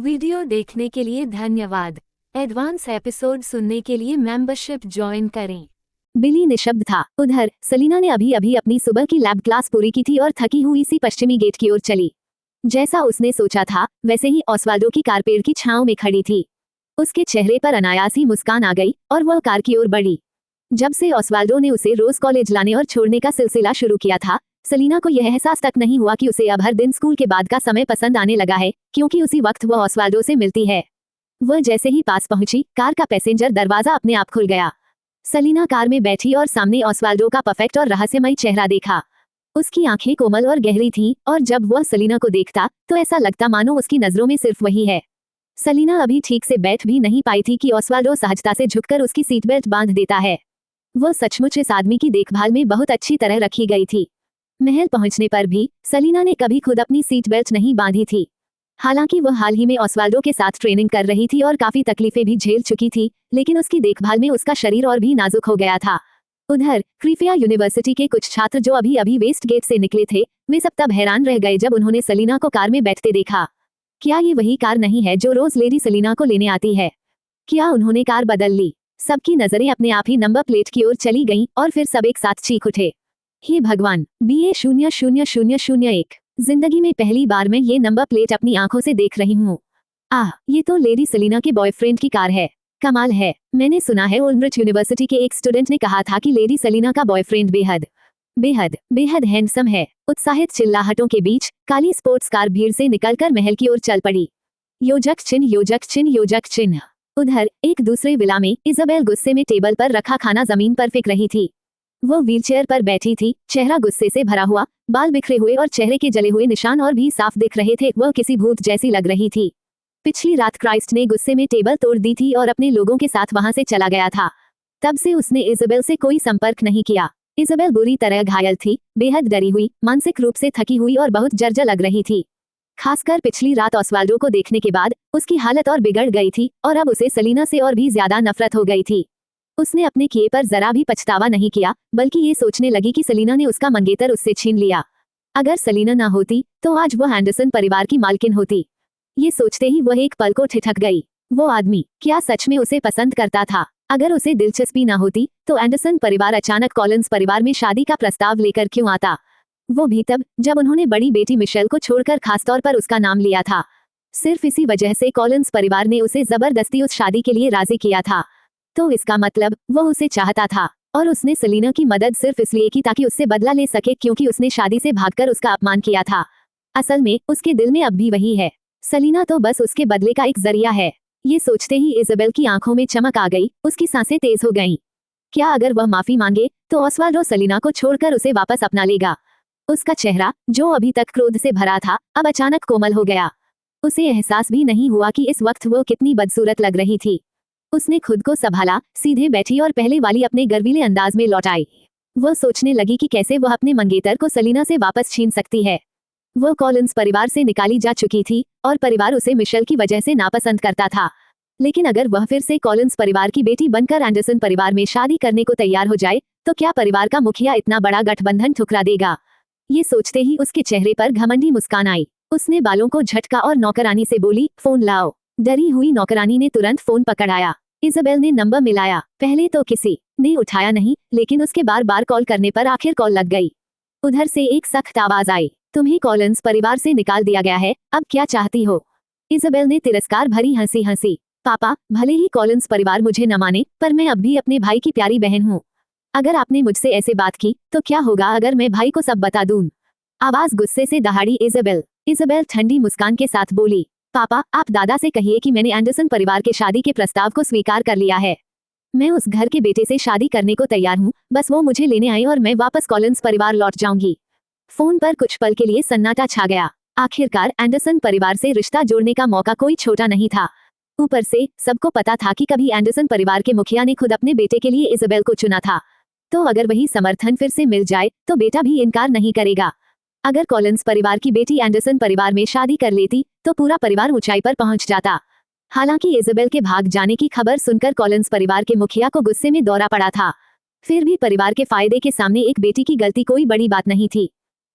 Video देखने के लिए धन्यवाद। एडवांस एपिसोड सुनने के लिए मेंबरशिप ज्वाइन करें। बिली निशब्द था। उधर सलीना ने अभी अभी अपनी सुबह की लैब क्लास पूरी की थी और थकी हुई सी पश्चिमी गेट की ओर चली। जैसा उसने सोचा था वैसे ही ओस्वाल्डो की कार पेड़ की छांव में खड़ी थी। उसके चेहरे पर अनायासी मुस्कान आ गई और वह कार की ओर बढ़ी। जब से ओस्वाल्डो ने उसे रोज कॉलेज लाने और छोड़ने का सिलसिला शुरू किया था, सलीना को यह एहसास तक नहीं हुआ कि उसे अब हर दिन स्कूल के बाद का समय पसंद आने लगा है, क्योंकि उसी वक्त वह ओस्वाल्डो से मिलती है। वह जैसे ही पास पहुंची, कार का पैसेंजर दरवाजा अपने आप खुल गया। सलीना कार में बैठी और सामने ओस्वाल्डो का परफेक्ट और रहस्यमयी चेहरा देखा। उसकी आंखें कोमल और गहरी थीं और जब वह सलीना को देखता तो ऐसा लगता मानो उसकी नजरों में सिर्फ वही है। सलीना अभी ठीक से बैठ भी नहीं पाई थी कि ओस्वाल्डो सहजता से झुककर उसकी सीट बेल्ट बांध देता है। वह सचमुच इस आदमी की देखभाल में बहुत अच्छी तरह रखी गई थी। महल पहुंचने पर भी सलीना ने कभी खुद अपनी सीट बेल्ट नहीं बांधी थी। हालांकि वह हाल ही में ओस्वाल्डो के साथ ट्रेनिंग कर रही थी और काफी तकलीफें भी झेल चुकी थी, लेकिन उसकी देखभाल में उसका शरीर और भी नाजुक हो गया था। उधर क्रीफिया यूनिवर्सिटी के कुछ छात्र जो अभी अभी वेस्ट गेट से निकले थे, वे सब तब हैरान रह गए जब उन्होंने सलीना को कार में बैठते देखा। क्या ये वही कार नहीं है जो रोज लेडी सलीना को लेने आती है? क्या उन्होंने कार बदल ली? सबकी नजरें अपने आप ही नंबर प्लेट की ओर चली गईं और फिर सब एक साथ चीख उठे, हे भगवान, BA0001। जिंदगी में पहली बार मैं ये नंबर प्लेट अपनी आंखों से देख रही हूँ। ये तो लेडी सलीना के बॉयफ्रेंड की कार है। कमाल है। मैंने सुना है ओल्ड्रिच यूनिवर्सिटी के एक स्टूडेंट ने कहा था कि लेडी सलीना का बॉयफ्रेंड बेहद बेहद बेहद हैंडसम है। उत्साहित चिल्लाहटों के बीच काली स्पोर्ट्स कार भीड़ से निकलकर महल की ओर चल पड़ी। योजक चिन्ह, योजक चिन्ह, योजक चिन्ह। उधर एक दूसरे विला में इजाबेल गुस्से में टेबल पर रखा खाना जमीन पर फेंक रही थी। वो व्हीलचेयर पर बैठी थी, चेहरा गुस्से से भरा हुआ, बाल बिखरे हुए और चेहरे के जले हुए निशान और भी साफ दिख रहे थे। वह किसी भूत जैसी लग रही थी। पिछली रात क्राइस्ट ने गुस्से में टेबल तोड़ दी थी और अपने लोगों के साथ वहां से चला गया था। तब से उसने इजाबेल से कोई संपर्क नहीं किया। इजाबेल बुरी तरह घायल थी, बेहद डरी हुई, मानसिक रूप से थकी हुई और बहुत जर्जर लग रही थी। खासकर पिछली रात ओस्वाल्डो को देखने के बाद उसकी हालत और बिगड़ गई थी और अब उसे सलीना से और भी ज्यादा नफरत हो गई थी। उसने अपने किए पर जरा भी पछतावा नहीं किया, बल्कि ये सोचने लगी कि सलीना ने उसका मंगेतर उससे छीन लिया। अगर सलीना ना होती तो आज वह एंडरसन परिवार की मालकिन होती। ये सोचते ही वह एक पल को ठिठक गई। वो आदमी क्या सच में उसे पसंद करता था? अगर उसे दिलचस्पी ना होती तो एंडरसन परिवार अचानक कॉलिंस परिवार में शादी का प्रस्ताव लेकर क्यों आता? वो भी तब जब उन्होंने बड़ी बेटी मिशेल को छोड़कर खासतौर पर उसका नाम लिया था। सिर्फ इसी वजह से कॉलिंस परिवार ने उसे जबरदस्ती उस शादी के लिए राजी किया था। तो इसका मतलब वह उसे चाहता था और उसने सलीना की मदद सिर्फ इसलिए की ताकि उससे बदला ले सके, क्योंकि उसने शादी से भागकर उसका अपमान किया था। असल में उसके दिल में अब भी वही है। सलीना तो बस उसके बदले का एक जरिया है। ये सोचते ही इजाबेल की आंखों में चमक आ गई, उसकी सांसें तेज हो गईं। क्या अगर वह माफी मांगे तो ओस्वाल्डो सलीना को छोड़कर उसे वापस अपना लेगा? उसका चेहरा जो अभी तक क्रोध से भरा था अब अचानक कोमल हो गया। उसे एहसास भी नहीं हुआ कि इस वक्त वो कितनी बदसूरत लग रही थी। उसने खुद को संभाला, सीधे बैठी और पहले वाली अपने गर्वीले अंदाज में लौट आई। वह सोचने लगी कि कैसे वह अपने मंगेतर को सलीना से वापस छीन सकती है। वह कॉलिंस परिवार से निकाली जा चुकी थी और परिवार उसे मिशेल की वजह से नापसंद करता था। लेकिन अगर वह फिर से कॉलिंस परिवार की बेटी बनकर एंडरसन परिवार में शादी करने को तैयार हो जाए तो क्या परिवार का मुखिया इतना बड़ा गठबंधन ठुकरा देगा? ये सोचते ही उसके चेहरे पर घमंडी मुस्कान आई। उसने बालों को झटका और नौकरानी से बोली, फोन लाओ। डरी हुई नौकरानी ने तुरंत फोन पकड़ाया। इजाबेल ने नंबर मिलाया। पहले तो किसी ने उठाया नहीं, लेकिन उसके बार बार कॉल करने पर आखिर कॉल लग गई। उधर से एक सख्त आवाज आई, तुम्हें कॉलिंस परिवार से निकाल दिया गया है, अब क्या चाहती हो? इजाबेल ने तिरस्कार भरी हंसी हंसी, पापा, भले ही कॉलिंस परिवार मुझे न माने, पर मैं अब भी अपने भाई की प्यारी बहन हूँ। अगर आपने मुझसे ऐसे बात की तो क्या होगा अगर मैं भाई को सब बता दूं? आवाज गुस्से से दहाड़ी इजाबेल। इजाबेल ठंडी मुस्कान के साथ बोली, पापा, आप दादा से कहिए कि मैंने एंडरसन परिवार के शादी के प्रस्ताव को स्वीकार कर लिया है। मैं उस घर के बेटे से शादी करने को तैयार हूँ, बस वो मुझे लेने आए और मैं वापस कॉलिंस परिवार लौट जाऊंगी। फोन पर कुछ पल के लिए सन्नाटा छा गया। आखिरकार एंडरसन परिवार से रिश्ता जोड़ने का मौका कोई छोटा नहीं था। ऊपर से सबको पता था कि कभी एंडरसन परिवार के मुखिया ने खुद अपने बेटे के लिए इजाबेल को चुना था। तो अगर वही समर्थन फिर से मिल जाए तो बेटा भी इनकार नहीं करेगा। अगर कॉलिंस परिवार की बेटी एंडरसन परिवार में शादी कर लेती तो पूरा परिवार ऊंचाई पर पहुंच जाता। हालांकि इजाबेल के भाग जाने की खबर सुनकर कॉलिंस परिवार के मुखिया को गुस्से में दौरा पड़ा था। फिर भी परिवार के फायदे के सामने एक बेटी की गलती कोई बड़ी बात नहीं थी।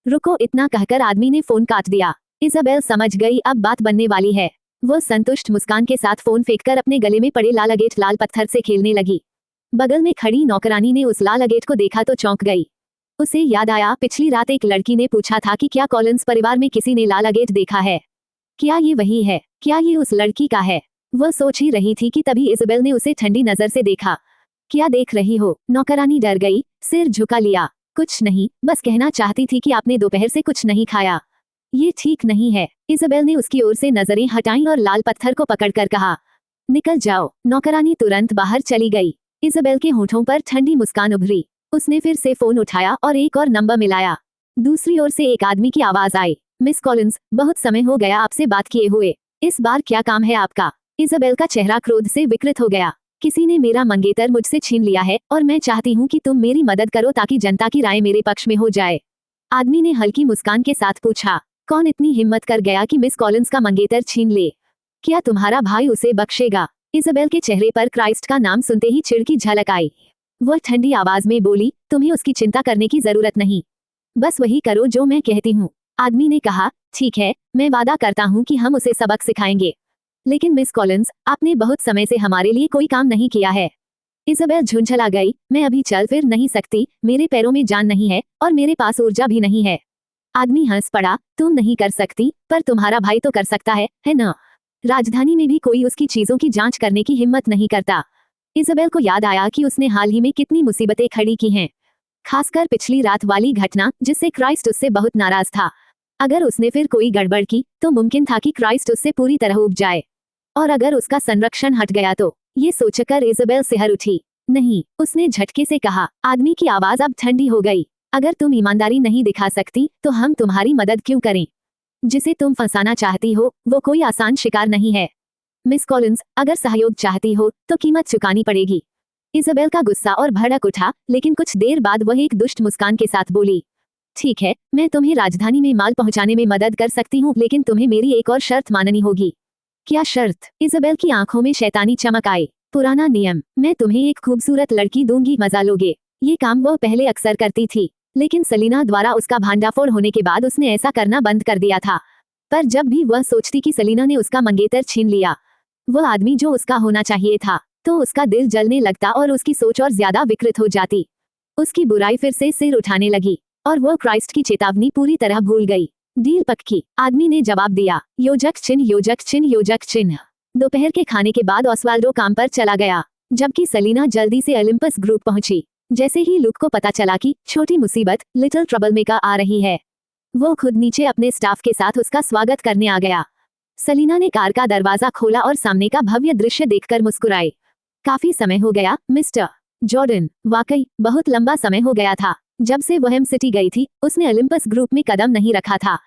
रुको, इतना कहकर आदमी ने फोन काट दिया। इजाबेल समझ गई अब बात बनने वाली है। वो संतुष्ट मुस्कान के साथ फोन फेंककर अपने गले में पड़े लाल अगेट लाल पत्थर से खेलने लगी। बगल में खड़ी नौकरानी ने उस लाल अगेट को देखा तो चौंक गई। उसे याद आया, पिछली रात एक लड़की ने पूछा था कि क्या कॉलिंस परिवार में किसी ने लाल अगेट देखा है। क्या ये वही है? क्या ये उस लड़की का है? वह सोच ही रही थी कि तभी इज़ाबेल ने उसे ठंडी नजर से देखा। क्या देख रही हो? नौकरानी डर गई, सिर झुका लिया। कुछ नहीं, बस कहना चाहती थी कि आपने दोपहर से कुछ नहीं खाया। ये ठीक नहीं है। इज़ाबेल ने उसकी ओर से नजरें हटाईं और लाल पत्थर को पकड़कर कहा, निकल जाओ। नौकरानी तुरंत बाहर चली गई। इज़ाबेल के होठों पर ठंडी मुस्कान उभरी। उसने फिर से फोन उठाया और एक और नंबर मिलाया। दूसरी ओर से एक आदमी की आवाज आई, मिस कॉलिंस, बहुत समय हो गया आपसे बात किए हुए। इस बार क्या काम है आपका? इज़ाबेल का चेहरा क्रोध से विकृत हो गया। किसी ने मेरा मंगेतर मुझसे छीन लिया है और मैं चाहती हूँ कि तुम मेरी मदद करो ताकि जनता की राय मेरे पक्ष में हो जाए। आदमी ने हल्की मुस्कान के साथ पूछा, कौन इतनी हिम्मत कर गया कि मिस कॉलिंस का मंगेतर छीन ले? क्या तुम्हारा भाई उसे बख्शेगा? इज़ाबेल के चेहरे पर क्राइस्ट का नाम सुनते ही चिढ़ की झलक आई। वह ठंडी आवाज में बोली, तुम्हें उसकी चिंता करने की जरूरत नहीं, बस वही करो जो मैं कहती हूँ। आदमी ने कहा, ठीक है, मैं वादा करता हूँ कि हम उसे सबक सिखाएंगे। लेकिन मिस कॉलिंस, आपने बहुत समय से हमारे लिए कोई काम नहीं किया है। इज़ाबेल झुंझला गई, मैं अभी चल फिर नहीं सकती, मेरे पैरों में जान नहीं है और मेरे पास ऊर्जा भी नहीं है। आदमी हंस पड़ा, तुम नहीं कर सकती, पर तुम्हारा भाई तो कर सकता है ना? राजधानी में भी कोई उसकी चीजों की जांच करने की हिम्मत नहीं करता। इज़ाबेल को याद आया कि उसने हाल ही में कितनी मुसीबतें खड़ी की हैं, खासकर पिछली रात वाली घटना जिससे क्राइस्ट उससे बहुत नाराज था। अगर उसने फिर कोई गड़बड़ की तो मुमकिन था कि क्राइस्ट उससे पूरी तरह उब जाए, और अगर उसका संरक्षण हट गया तो। ये सोचकर इज़ाबेल सिहर उठी। नहीं, उसने झटके से कहा। आदमी की आवाज अब ठंडी हो गई, अगर तुम ईमानदारी नहीं दिखा सकती तो हम तुम्हारी मदद क्यों करें? जिसे तुम फंसाना चाहती हो वो कोई आसान शिकार नहीं है। मिस कॉलिंस, अगर सहयोग चाहती हो तो कीमत चुकानी पड़ेगी। इज़ाबेल का गुस्सा और भड़क उठा, लेकिन कुछ देर बाद वह एक दुष्ट मुस्कान के साथ बोली, ठीक है, मैं तुम्हें राजधानी में माल पहुंचाने में मदद कर सकती हूँ, लेकिन तुम्हें मेरी एक और शर्त माननी होगी। क्या शर्त? इज़ाबेल की आंखों में शैतानी चमक आई। पुराना नियम, मैं तुम्हें एक खूबसूरत लड़की दूंगी, मजा लोगे। ये काम वह पहले अक्सर करती थी, लेकिन सलीना द्वारा उसका भांडाफोड़ होने के बाद उसने ऐसा करना बंद कर दिया था। पर जब भी वह सोचती कि सलीना ने उसका मंगेतर छीन लिया, वह आदमी जो उसका होना चाहिए था, तो उसका दिल जलने लगता और उसकी सोच और ज्यादा विकृत हो जाती। उसकी बुराई फिर से सिर उठाने लगी और वह क्राइस्ट की चेतावनी पूरी तरह भूल गई। डील पक्की, आदमी ने जवाब दिया। योजक चिन्ह, योजक चिन्ह, योजक चिन्ह। दोपहर के खाने के बाद ऑस्वाल्डो काम पर चला गया, जबकि सलीना जल्दी से ओलिम्पस ग्रुप पहुंची। जैसे ही लुक को पता चला कि छोटी मुसीबत, लिटिल ट्रबल मेकर आ रही है, वो खुद नीचे अपने स्टाफ के साथ उसका स्वागत करने आ गया। सलीना ने कार का दरवाजा खोला और सामने का भव्य दृश्य देखकर मुस्कुराई। काफी समय हो गया मिस्टर जॉर्डन, वाकई बहुत लंबा समय हो गया था। जब से वह सिटी गई थी उसने ओलिम्पस ग्रुप में कदम नहीं रखा था।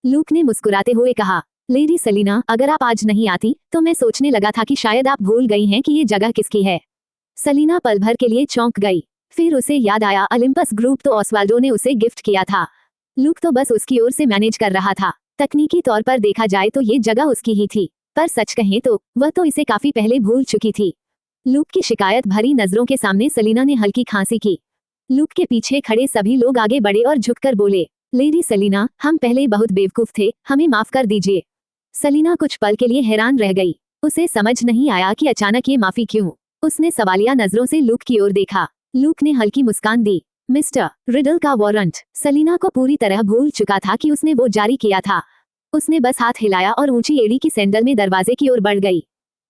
लूक ने मुस्कुराते हुए कहा, लेडी सलीना, अगर आप आज नहीं आती तो मैं सोचने लगा था कि शायद आप भूल गई हैं कि ये जगह किसकी है। सलीना पल भर के लिए चौंक गई, फिर उसे याद आया ओलिम्पस ग्रुप तो ऑस्वाल्डो ने उसे गिफ्ट किया था। लूक तो बस उसकी ओर से मैनेज कर रहा था। तकनीकी तौर पर देखा जाए तो ये जगह उसकी ही थी, पर सच कहें तो वह तो इसे काफी पहले भूल चुकी थी। लूक की शिकायत भरी नजरों के सामने सलीना ने हल्की खांसी की। लूक के पीछे खड़े सभी लोग आगे बढ़े और झुककर बोले, लेडी सलीना, हम पहले बहुत बेवकूफ थे, हमें माफ कर दीजिए। सलीना कुछ पल के लिए हैरान रह गई। उसे समझ नहीं आया कि अचानक ये माफी क्यों। उसने सवालिया नजरों से लूक की ओर देखा। लूक ने हल्की मुस्कान दी। मिस्टर रिडल का वारंट। सलीना को पूरी तरह भूल चुका था कि उसने वो जारी किया था। उसने बस हाथ हिलाया और ऊंची एड़ी की सैंडल में दरवाजे की ओर बढ़ गई।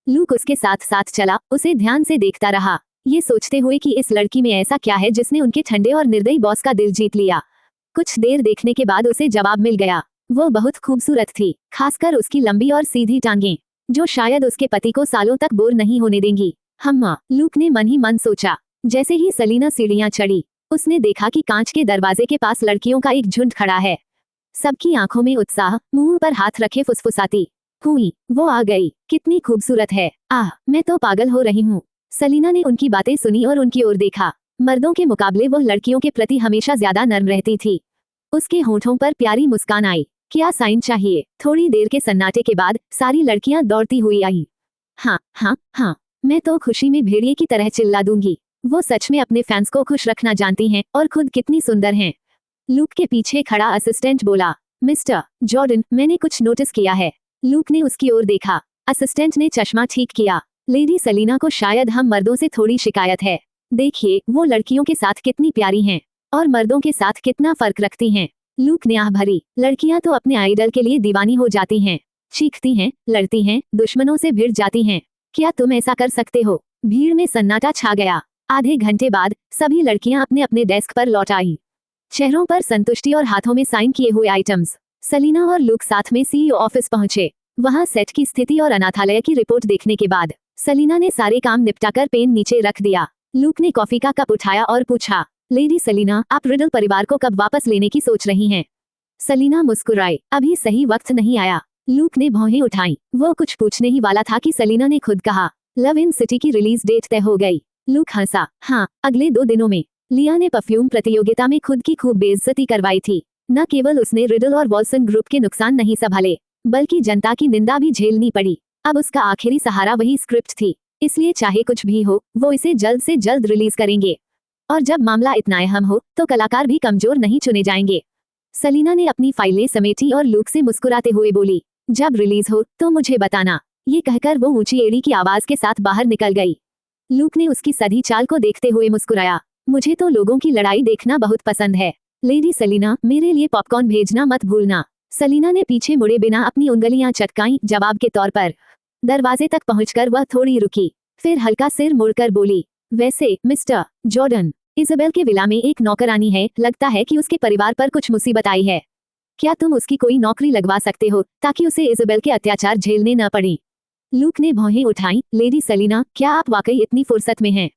लूक उसके साथ साथ चला, उसे ध्यान से देखता रहा, ये सोचते हुए कि इस लड़की में ऐसा क्या है जिसने उनके ठंडे और निर्दयी बॉस का दिल जीत लिया। कुछ देर देखने के बाद उसे जवाब मिल गया। वो बहुत खूबसूरत थी, खासकर उसकी लंबी और सीधी टांगें, जो शायद उसके पति को सालों तक बोर नहीं होने देंगी। हम्मा, लूक ने मन ही मन सोचा। जैसे ही सलीना सीढ़ियां चढ़ी, उसने देखा कि कांच के दरवाजे के पास लड़कियों का एक झुंड खड़ा है। सबकी आंखों में उत्साह, मुंह पर हाथ रखे फुसफुसाती हुई, वो आ गई, कितनी खूबसूरत है, आह मैं तो पागल हो रही हूँ। सलीना ने उनकी बातें सुनी और उनकी ओर देखा। मर्दों के मुकाबले वो लड़कियों के प्रति हमेशा ज्यादा नर्म रहती थी। उसके होठों पर प्यारी मुस्कान आई। क्या साइन चाहिए? थोड़ी देर के सन्नाटे के बाद सारी लड़कियां दौड़ती हुई आई। हाँ हाँ हाँ, मैं तो खुशी में भेड़िए की तरह चिल्ला दूंगी। वो सच में अपने फैंस को खुश रखना जानती हैं और खुद कितनी सुंदर हैं। लूक के पीछे खड़ा असिस्टेंट बोला, मिस्टर जॉर्डन, मैंने कुछ नोटिस किया है। लूक ने उसकी ओर देखा। असिस्टेंट ने चश्मा ठीक किया। लेडी सलीना को शायद हम मर्दों से थोड़ी शिकायत है। देखिए वो लड़कियों के साथ कितनी प्यारी हैं और मर्दों के साथ कितना फर्क रखती हैं। लूक ने आह भरी। लड़कियां तो अपने आइडल के लिए दीवानी हो जाती हैं, चीखती हैं, लड़ती हैं, दुश्मनों से भिड़ जाती हैं। क्या तुम ऐसा कर सकते हो? भीड़ में सन्नाटा छा गया। आधे घंटे बाद सभी लड़कियां अपने अपने डेस्क पर लौट आईं। चेहरों पर संतुष्टि और हाथों में साइन किए हुए आइटम्स। सलीना और लूक साथ में सीईओ ऑफिस पहुंचे। वहां सेट की स्थिति और अनाथालय की रिपोर्ट देखने के बाद सलीना ने सारे काम निपटाकर पेन नीचे रख दिया। लूक ने कॉफी का कप उठाया और पूछा, लेडी सलीना, आप रिडल परिवार को कब वापस लेने की सोच रही हैं? सलीना मुस्कुराई, अभी सही वक्त नहीं आया। लूक ने भौहें उठाई। वो कुछ पूछने ही वाला था कि सलीना ने खुद कहा, लव इन सिटी की रिलीज डेट तय हो गई। लूक हंसा, हाँ, अगले 2 दिनों में। लिया ने परफ्यूम प्रतियोगिता में खुद की खूब बेइज्जती करवाई थी। न केवल उसने रिडल और वॉल्सन ग्रुप के नुकसान नहीं संभाले, बल्कि जनता की निंदा भी झेलनी पड़ी। अब उसका आखिरी सहारा वही स्क्रिप्ट थी, इसलिए चाहे कुछ भी हो वो इसे जल्द से जल्द रिलीज करेंगे। और जब मामला इतना अहम हो तो कलाकार भी कमजोर नहीं चुने जाएंगे। सलीना ने अपनी फाइलें समेटी और लूक से मुस्कुराते हुए बोली, जब रिलीज हो तो मुझे बताना। ये कहकर वो ऊंची एड़ी की आवाज के साथ बाहर निकल गई। लूक ने उसकी सधी चाल को देखते हुए मुस्कुराया, मुझे तो लोगों की लड़ाई देखना बहुत पसंद है। लेडी सलीना, मेरे लिए पॉपकॉर्न भेजना मत भूलना। सलीना ने पीछे मुड़े बिना अपनी उंगलियां चटकाईं जवाब के तौर पर। दरवाजे तक पहुंचकर वह थोड़ी रुकी, फिर हल्का सिर मुड़कर बोली, वैसे मिस्टर जॉर्डन, इज़ाबेल के विला में एक नौकरानी है, लगता है कि उसके परिवार पर कुछ मुसीबत आई है। क्या तुम उसकी कोई नौकरी लगवा सकते हो ताकि उसे इज़ाबेल के अत्याचार झेलने न पड़े? लूक ने भौहें उठाई, लेडी सलीना, क्या आप वाकई इतनी फुर्सत में हैं?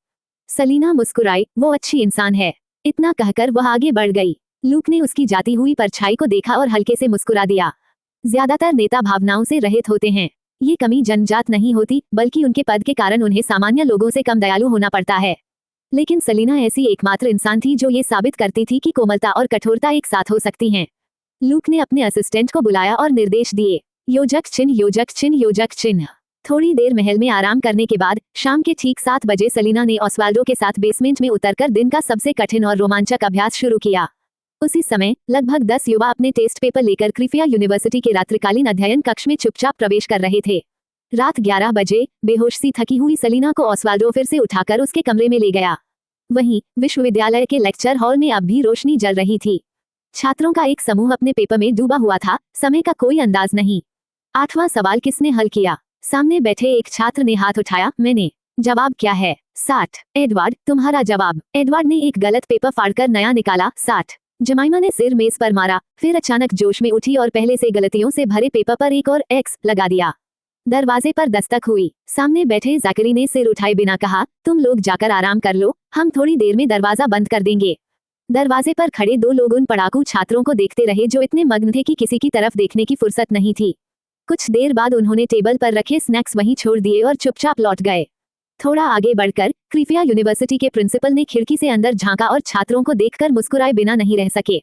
सलीना मुस्कुराई, वो अच्छी इंसान है। इतना कहकर वह आगे बढ़ गई। लूक ने उसकी जाती हुई परछाई को देखा और हल्के से मुस्कुरा दिया। ज्यादातर नेता भावनाओं से रहित होते हैं। ये कमी जन्मजात नहीं होती, बल्कि उनके पद के कारण उन्हें सामान्य लोगों से कम दयालु होना पड़ता है। लेकिन सलीना ऐसी एकमात्र इंसान थी जो ये साबित करती थी कि कोमलता और कठोरता एक साथ हो सकती हैं। लूक ने अपने असिस्टेंट को बुलाया और निर्देश दिए, योजक चिन्ह, योजक चिन्ह, योजक चिन्ह। थोड़ी देर महल में आराम करने के बाद शाम के ठीक 7 बजे सलीना ने ऑस्वाल्डो के साथ बेसमेंट में उतरकर दिन का सबसे कठिन और रोमांचक अभ्यास शुरू किया। उसी समय लगभग 10 युवा अपने टेस्ट पेपर लेकर क्रिफिया यूनिवर्सिटी के रात्रिकालीन अध्ययन कक्ष में चुपचाप प्रवेश कर रहे थे। रात 11 बजे बेहोश सी थकी हुई सलीना को ऑस्वाल्डो फिर से उठाकर उसके कमरे में ले गया। वहीं विश्वविद्यालय के लेक्चर हॉल में अब भी रोशनी जल रही थी। छात्रों का एक समूह अपने पेपर में डूबा हुआ था, समय का कोई अंदाज नहीं। 8वां सवाल किसने हल किया? सामने बैठे एक छात्र ने हाथ उठाया, मैंने। जवाब क्या है? 60। एडवर्ड, तुम्हारा जवाब। एडवर्ड ने एक गलत पेपर फाड़कर नया निकाला, 60। जमाइमा ने सिर मेज पर मारा, फिर अचानक जोश में उठी और पहले से गलतियों से भरे पेपर पर एक और एक्स लगा दिया। दरवाजे पर दस्तक हुई। सामने बैठे ज़ाकरी ने सिर उठाए बिना कहा, तुम लोग जाकर आराम कर लो, हम थोड़ी देर में दरवाजा बंद कर देंगे। दरवाजे पर खड़े 2 लोग उन पढ़ाकू छात्रों को देखते रहे जो इतने मग्न थे कि किसी की तरफ देखने की फुर्सत नहीं थी। कुछ देर बाद उन्होंने टेबल पर रखे स्नैक्स वहीं छोड़ दिए और चुपचाप लौट गए। थोड़ा आगे बढ़कर क्रिफिया यूनिवर्सिटी के प्रिंसिपल ने खिड़की से अंदर झांका और छात्रों को देखकर मुस्कुराए बिना नहीं रह सके।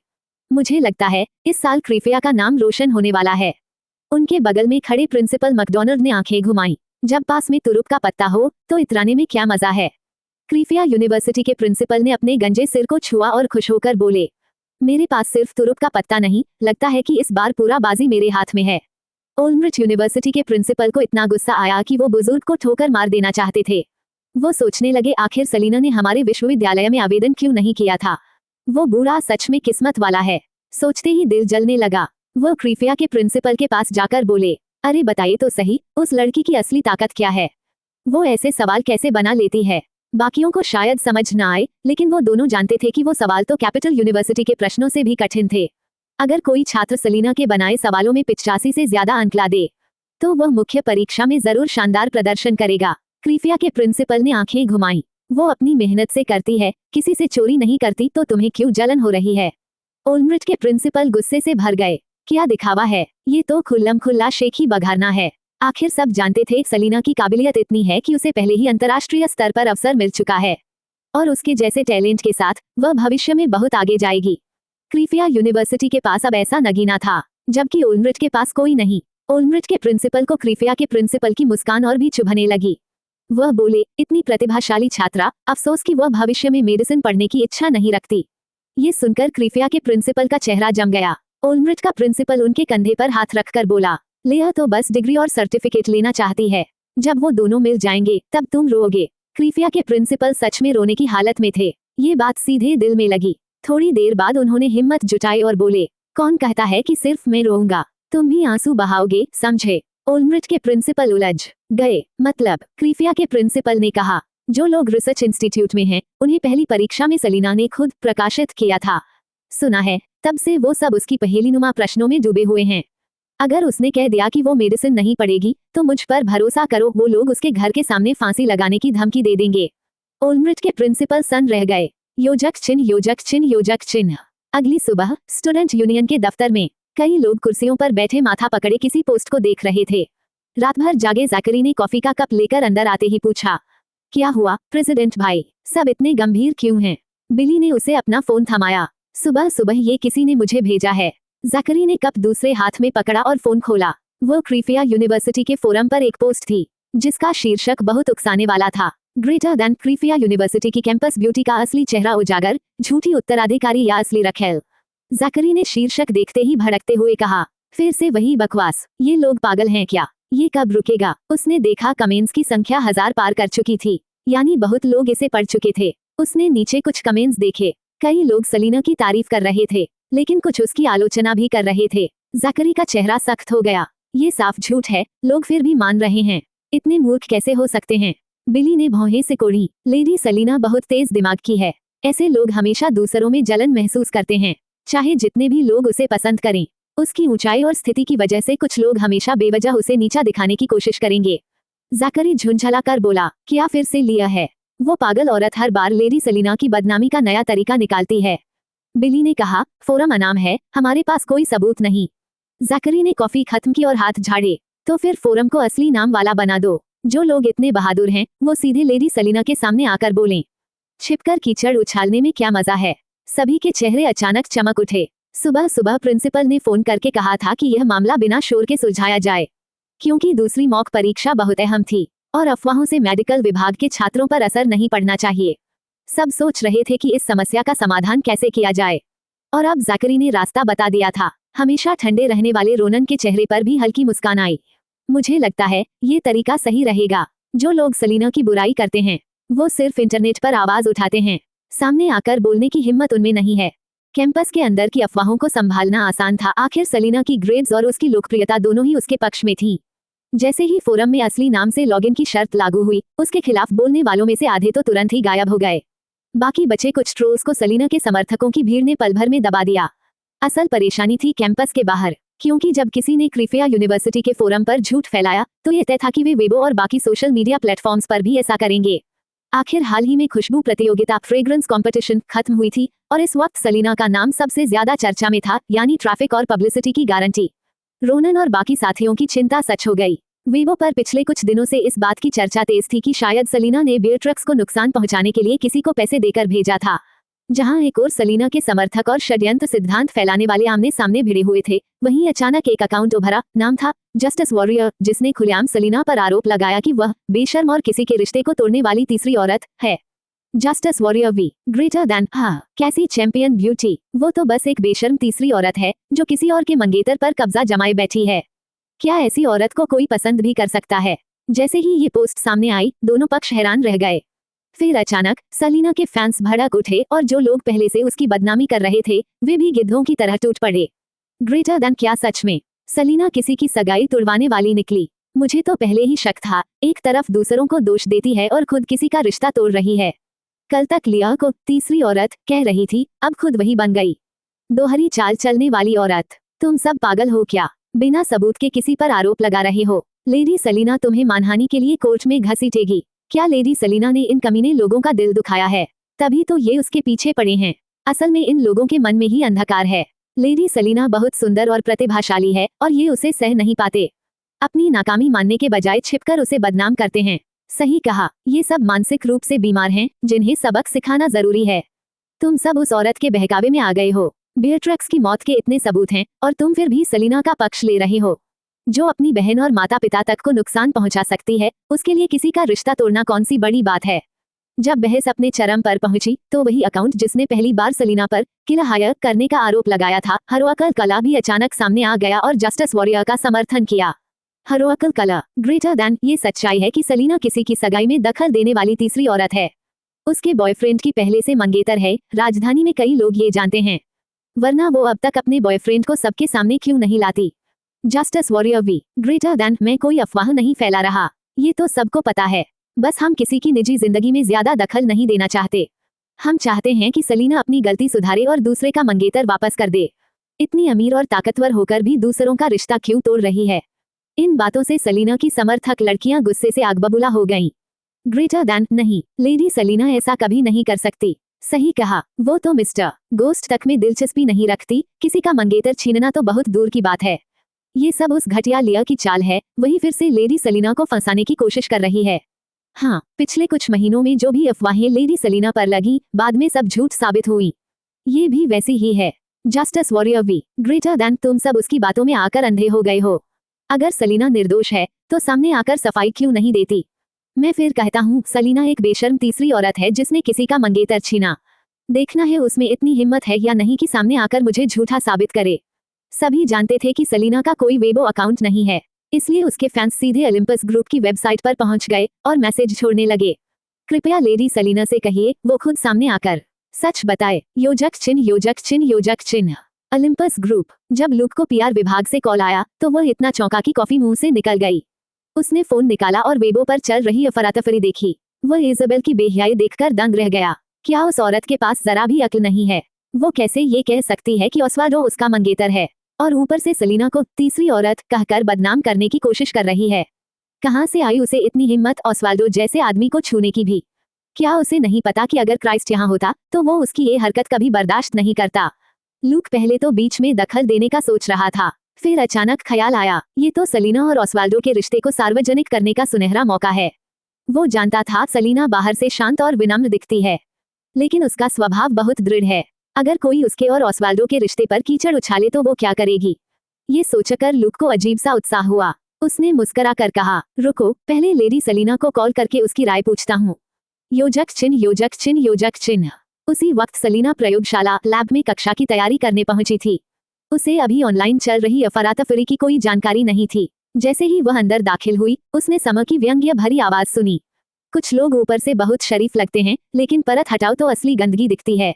मुझे लगता है इस साल क्रिफिया का नाम रोशन होने वाला है। उनके बगल में खड़े प्रिंसिपल मैकडॉनल्ड ने आंखें घुमाई। जब पास में तुरुप का पत्ता हो तो इतराने में क्या मजा है। क्रिफिया यूनिवर्सिटी के प्रिंसिपल ने अपने गंजे सिर को छुआ और खुश होकर बोले, मेरे पास सिर्फ तुरुप का पत्ता नहीं, लगता है कि इस बार पूरा बाजी मेरे हाथ में है। ओल्मरिच यूनिवर्सिटी के प्रिंसिपल को इतना गुस्सा आया कि वो बुजुर्ग को ठोकर मार देना चाहते थे। वो सोचने लगे, आखिर सलीना ने हमारे विश्वविद्यालय में आवेदन क्यों नहीं किया था। वो बूढ़ा सच में किस्मत वाला है। सोचते ही दिल जलने लगा। वो क्रिफिया के प्रिंसिपल के पास जाकर बोले, अरे बताइए तो सही, उस लड़की की असली ताकत क्या है? वो ऐसे सवाल कैसे बना लेती है? बाकियों को शायद समझ न आए, लेकिन वो दोनों जानते थे कि वो सवाल तो कैपिटल यूनिवर्सिटी के प्रश्नों से भी कठिन थे। अगर कोई छात्र सलीना के बनाए सवालों में 85 से ज्यादा अंक ला दे तो वह मुख्य परीक्षा में जरूर शानदार प्रदर्शन करेगा। क्रिफिया के प्रिंसिपल ने आंखें घुमाई। वो अपनी मेहनत से करती है, किसी से चोरी नहीं करती, तो तुम्हें क्यों जलन हो रही है? ओल्मरिच के प्रिंसिपल गुस्से से भर गए। क्या दिखावा है, ये तो खुल्लम खुल्ला शेखी बघारना है। आखिर सब जानते थे सलीना की काबिलियत इतनी है कि उसे पहले ही अंतर्राष्ट्रीय स्तर पर अवसर मिल चुका है और उसके जैसे टैलेंट के साथ वह भविष्य में बहुत आगे जाएगी। क्रिफिया यूनिवर्सिटी के पास अब ऐसा नगीना था, जबकि ओल्मरिच के पास कोई नहीं। ओल्मरिच के प्रिंसिपल को क्रिफिया के प्रिंसिपल की मुस्कान और भी चुभने लगी। वह बोले, इतनी प्रतिभाशाली छात्रा, अफसोस कि वह भविष्य में मेडिसिन पढ़ने की इच्छा नहीं रखती। ये सुनकर क्रिफिया के प्रिंसिपल का चेहरा जम गया। ओल्मरिच का प्रिंसिपल उनके कंधे पर हाथ रखकर बोला, लेया तो बस डिग्री और सर्टिफिकेट लेना चाहती है। जब वो दोनों मिल जाएंगे तब तुम रोओगे। क्रीफिया के प्रिंसिपल सच में रोने की हालत में थे। ये बात सीधे दिल में लगी। थोड़ी देर बाद उन्होंने हिम्मत जुटाई और बोले, कौन कहता है कि सिर्फ मैं रोऊंगा, तुम भी आंसू बहाओगे, समझे? ओल्मरिच के प्रिंसिपल उलझ गए। मतलब? क्रीफिया के प्रिंसिपल ने कहा, जो लोग रिसर्च इंस्टीट्यूट में हैं, उन्हें पहली परीक्षा में सलीना ने खुद प्रकाशित किया था। सुना है, तब से वो सब उसकी पहेलीनुमा प्रश्नों में डूबे हुए हैं। अगर उसने कह दिया कि वो मेडिसिन नहीं पढ़ेगी तो मुझ पर भरोसा करो, वो लोग उसके घर के सामने फांसी लगाने की धमकी दे देंगे। ओल्मरिच के प्रिंसिपल सन्न रह गए। योजक चिन्ह, योजक चिन्ह, योजक चिन्ह। अगली सुबह स्टूडेंट यूनियन के दफ्तर में कई लोग कुर्सियों पर बैठे माथा पकड़े किसी पोस्ट को देख रहे थे। रात भर जागे ज़ैकरी ने कॉफी का कप लेकर अंदर आते ही पूछा, क्या हुआ प्रेसिडेंट भाई, सब इतने गंभीर क्यों हैं? बिली ने उसे अपना फोन थमाया। सुबह सुबह ये किसी ने मुझे भेजा है। ज़ैकरी ने कप दूसरे हाथ में पकड़ा और फोन खोला। वो क्रीफिया यूनिवर्सिटी के फोरम पर एक पोस्ट थी जिसका शीर्षक बहुत उकसाने वाला था। ग्रेटर देन क्रीफिया यूनिवर्सिटी की कैंपस ब्यूटी का असली चेहरा उजागर, झूठी उत्तराधिकारी या असली रखेल। ज़ैकरी ने शीर्षक देखते ही भड़कते हुए कहा, फिर से वही बकवास, ये लोग पागल हैं क्या? ये कब रुकेगा? उसने देखा कमेंट्स की संख्या 1000 पार कर चुकी थी, यानी बहुत लोग इसे पढ़ चुके थे। उसने नीचे कुछ कमेंट्स देखे। कई लोग सलीना की तारीफ कर रहे थे, लेकिन कुछ उसकी आलोचना भी कर रहे थे। ज़ैकरी का चेहरा सख्त हो गया। ये साफ झूठ है, लोग फिर भी मान रहे हैं। इतने मूर्ख कैसे हो सकते हैं? बिली ने भौहें से कोड़ी। लेडी सलीना बहुत तेज दिमाग की है। ऐसे लोग हमेशा दूसरों में जलन महसूस करते हैं, चाहे जितने भी लोग उसे पसंद करें। उसकी ऊंचाई और स्थिति की वजह से कुछ लोग हमेशा बेवजह उसे नीचा दिखाने की कोशिश करेंगे। ज़ैकरी झुंझला कर बोला, क्या फिर से लिया है? वो पागल औरत हर बार लेडी सलीना की बदनामी का नया तरीका निकालती है। बिली ने कहा, फोरम अनाम है, हमारे पास कोई सबूत नहीं। ज़ैकरी ने कॉफी खत्म की और हाथ झाड़े। तो फिर फोरम को असली नाम वाला बना दो। जो लोग इतने बहादुर हैं वो सीधे लेडी सलीना के सामने आकर बोलें। छिपकर कीचड़ उछालने में क्या मजा है? सभी के चेहरे अचानक चमक उठे। सुबह सुबह प्रिंसिपल ने फोन करके कहा था कि यह मामला बिना शोर के सुलझाया जाए, क्योंकि दूसरी मॉक परीक्षा बहुत अहम थी और अफवाहों से मेडिकल विभाग के छात्रों पर असर नहीं पड़ना चाहिए। सब सोच रहे थे कि इस समस्या का समाधान कैसे किया जाए, और अब ज़ैकरी ने रास्ता बता दिया था। हमेशा ठंडे रहने वाले रोनन के चेहरे पर भी हल्की मुस्कान आई। मुझे लगता है ये तरीका सही रहेगा। जो लोग सलीना की बुराई करते हैं वो सिर्फ इंटरनेट पर आवाज उठाते हैं, सामने आकर बोलने की हिम्मत उनमें नहीं है। कैंपस के अंदर की अफवाहों को संभालना आसान था। आखिर सलीना की ग्रेड्स और उसकी लोकप्रियता दोनों ही उसके पक्ष में थी। जैसे ही फोरम में असली नाम से लॉगिन की शर्त लागू हुई, उसके खिलाफ बोलने वालों में से आधे तो तुरंत ही गायब हो गए। बाकी बचे कुछ ट्रोल्स को सलीना के समर्थकों की भीड़ ने पल भर में दबा दिया। असल परेशानी थी कैंपस के बाहर, क्योंकि जब किसी ने क्रीफिया यूनिवर्सिटी के फोरम पर झूठ फैलाया तो यह तय था कि वे वेबो और बाकी सोशल मीडिया प्लेटफॉर्म्स पर भी ऐसा करेंगे। आखिर हाल ही में खुशबू प्रतियोगिता फ्रेग्रेंस कंपटीशन खत्म हुई थी और इस वक्त सलीना का नाम सबसे ज्यादा चर्चा में था, यानी ट्रैफिक और पब्लिसिटी की गारंटी। रोनन और बाकी साथियों की चिंता सच हो गई। वेबो पर पिछले कुछ दिनों से इस बात की चर्चा तेज थी कि शायद सलीना ने बेयरट्रक्स को नुकसान पहुंचाने के लिए किसी को पैसे देकर भेजा था। जहां एक और सलीना के समर्थक और षड्यंत्र सिद्धांत फैलाने वाले आमने सामने भिड़े हुए थे, वहीं अचानक एक अकाउंट उभरा। नाम था जस्टिस वॉरियर, जिसने खुलेआम सलीना पर आरोप लगाया कि वह बेशर्म और किसी के रिश्ते को तोड़ने वाली तीसरी औरत है। Justice warrior V greater than कैसी चैंपियन ब्यूटी, वो तो बस एक बेशर्म तीसरी औरत है जो किसी और के मंगेतर पर कब्जा जमाए बैठी है। क्या ऐसी औरत को कोई पसंद भी कर सकता है? जैसे ही ये पोस्ट सामने आई, दोनों पक्ष हैरान रह गए। फिर अचानक सलीना के फैंस भड़क उठे और जो लोग पहले से उसकी बदनामी कर रहे थे वे भी गिद्धों की तरह टूट पड़े। ग्रेटर देन क्या सच में सलीना किसी की सगाई तुड़वाने वाली निकली? मुझे तो पहले ही शक था। एक तरफ दूसरों को दोष देती है और खुद किसी का रिश्ता तोड़ रही है। कल तक लिया को तीसरी औरत कह रही थी, अब खुद वही बन गई। दोहरी चाल चलने वाली औरत। तुम सब पागल हो क्या? बिना सबूत के किसी पर आरोप लगा रहे हो। लेडी सलीना तुम्हें मानहानि के लिए कोर्ट में घसीटेगी। क्या लेडी सलीना ने इन कमीने लोगों का दिल दुखाया है? तभी तो ये उसके पीछे पड़े हैं। असल में इन लोगों के मन में ही अंधकार है। लेडी सलीना बहुत सुंदर और प्रतिभाशाली है और ये उसे सह नहीं पाते। अपनी नाकामी मानने के बजाय छिपकर उसे बदनाम करते हैं। सही कहा, ये सब मानसिक रूप से बीमार हैं जिन्हें सबक सिखाना जरूरी है। तुम सब उस औरत के बहकावे में आ गए हो। बेयरट्रक्स की मौत के इतने सबूत हैं और तुम फिर भी सलीना का पक्ष ले रहे हो, जो अपनी बहन और माता पिता तक को नुकसान पहुंचा सकती है। उसके लिए किसी का रिश्ता तोड़ना कौन सी बड़ी बात है? जब बहस अपने चरम पर पहुंची तो वही अकाउंट जिसने पहली बार सलीना पर किल हायर करने का आरोप लगाया था, हेरोइकल कलर भी अचानक सामने आ गया और जस्टिस वॉरियर का समर्थन किया। हेरोइकल कलर ग्रेटर देन, ये सच्चाई है कि सलीना किसी की सगाई में दखल देने वाली तीसरी औरत है। उसके बॉयफ्रेंड की पहले से मंगेतर है। राजधानी में कई लोग ये जानते हैं, वरना वो अब तक अपने बॉयफ्रेंड को सबके सामने क्यों नहीं लाती। Justice warrior V greater than, मैं कोई अफवाह नहीं फैला रहा, ये तो सबको पता है। बस हम किसी की निजी जिंदगी में ज्यादा दखल नहीं देना चाहते। हम चाहते हैं कि सलीना अपनी गलती सुधारे और दूसरे का मंगेतर वापस कर दे। इतनी अमीर और ताकतवर होकर भी दूसरों का रिश्ता क्यों तोड़ रही है। इन बातों से सलीना की समर्थक लड़कियां गुस्से से आग बबूला हो गईं। ग्रेटर देन, नहीं, लेडी सलीना ऐसा कभी नहीं कर सकती। सही कहा, वो तो मिस्टर गोस्ट तक में दिलचस्पी नहीं रखती, किसी का मंगेतर छीनना तो बहुत दूर की बात है। ये सब उस घटिया लिया की चाल है, वही फिर से लेडी सलीना को फंसाने की कोशिश कर रही है। हाँ, पिछले कुछ महीनों में जो भी अफवाहें लेडी सलीना पर लगी, बाद में सब झूठ साबित हुई। ये भी वैसी ही है। Justice warrior V greater than, तुम सब उसकी बातों में आकर अंधे हो गए हो। अगर सलीना निर्दोष है तो सामने आकर सफाई क्यों नहीं देती। मैं फिर कहता हूँ, सलीना एक बेशर्म तीसरी औरत है जिसने किसी का मंगेतर छीना। देखना है उसमें इतनी हिम्मत है या नहीं कि सामने आकर मुझे झूठा साबित करे। सभी जानते थे कि सलीना का कोई वेबो अकाउंट नहीं है, इसलिए उसके फैंस सीधे ओलंपस ग्रुप की वेबसाइट पर पहुंच गए और मैसेज छोड़ने लगे। कृपया लेडी सलीना से कहिए वो खुद सामने आकर सच बताए। योजक चिन्ह योजक चिन्ह योजक चिन्ह। Olympus group. जब लुक को पीआर विभाग से कॉल आया तो वह इतना चौंका कि कॉफी मुंह से निकल गई। उसने फोन निकाला और वेबो पर चल रही अफरातफरी देखी। वह इज़ाबेल की बेहयाई देखकर दंग रह गया। क्या उस औरत के पास जरा भी अक्ल नहीं है। वो कैसे ये कह सकती है कि ओस्वाल्डो उसका मंगेतर है, और ऊपर से सलीना को तीसरी औरत कहकर बदनाम करने की कोशिश कर रही है। कहां से आई उसे इतनी हिम्मत ओस्वाल्डो जैसे आदमी को छूने की भी। क्या उसे नहीं पता कि अगर क्राइस्ट यहाँ होता तो वो उसकी ये हरकत कभी बर्दाश्त नहीं करता। लूक पहले तो बीच में दखल देने का सोच रहा था, फिर अचानक ख्याल आया, ये तो सलीना और ओस्वाल्डो के रिश्ते को सार्वजनिक करने का सुनहरा मौका है। वो जानता था सलीना बाहर से शांत और विनम्र दिखती है, लेकिन उसका स्वभाव बहुत दृढ़ है। अगर कोई उसके और ओस्वाल्डो के रिश्ते पर कीचड़ उछाले तो वो क्या करेगी। ये सोचकर लूक को अजीब सा उत्साह हुआ। उसने मुस्करा कर कहा, रुको, पहले लेडी सलीना को कॉल करके उसकी राय पूछता हूँ। योजक चिन्ह योजक चिन्ह योजक चिन्ह। उसी वक्त सलीना प्रयोगशाला लैब में कक्षा की तैयारी करने पहुंची थी। उसे अभी ऑनलाइन चल रही अफरातफरी की कोई जानकारी नहीं थी। जैसे ही वह अंदर दाखिल हुई उसने समा की व्यंग्य भरी आवाज सुनी। कुछ लोग ऊपर से बहुत शरीफ लगते हैं, लेकिन परत हटाओ तो असली गंदगी दिखती है।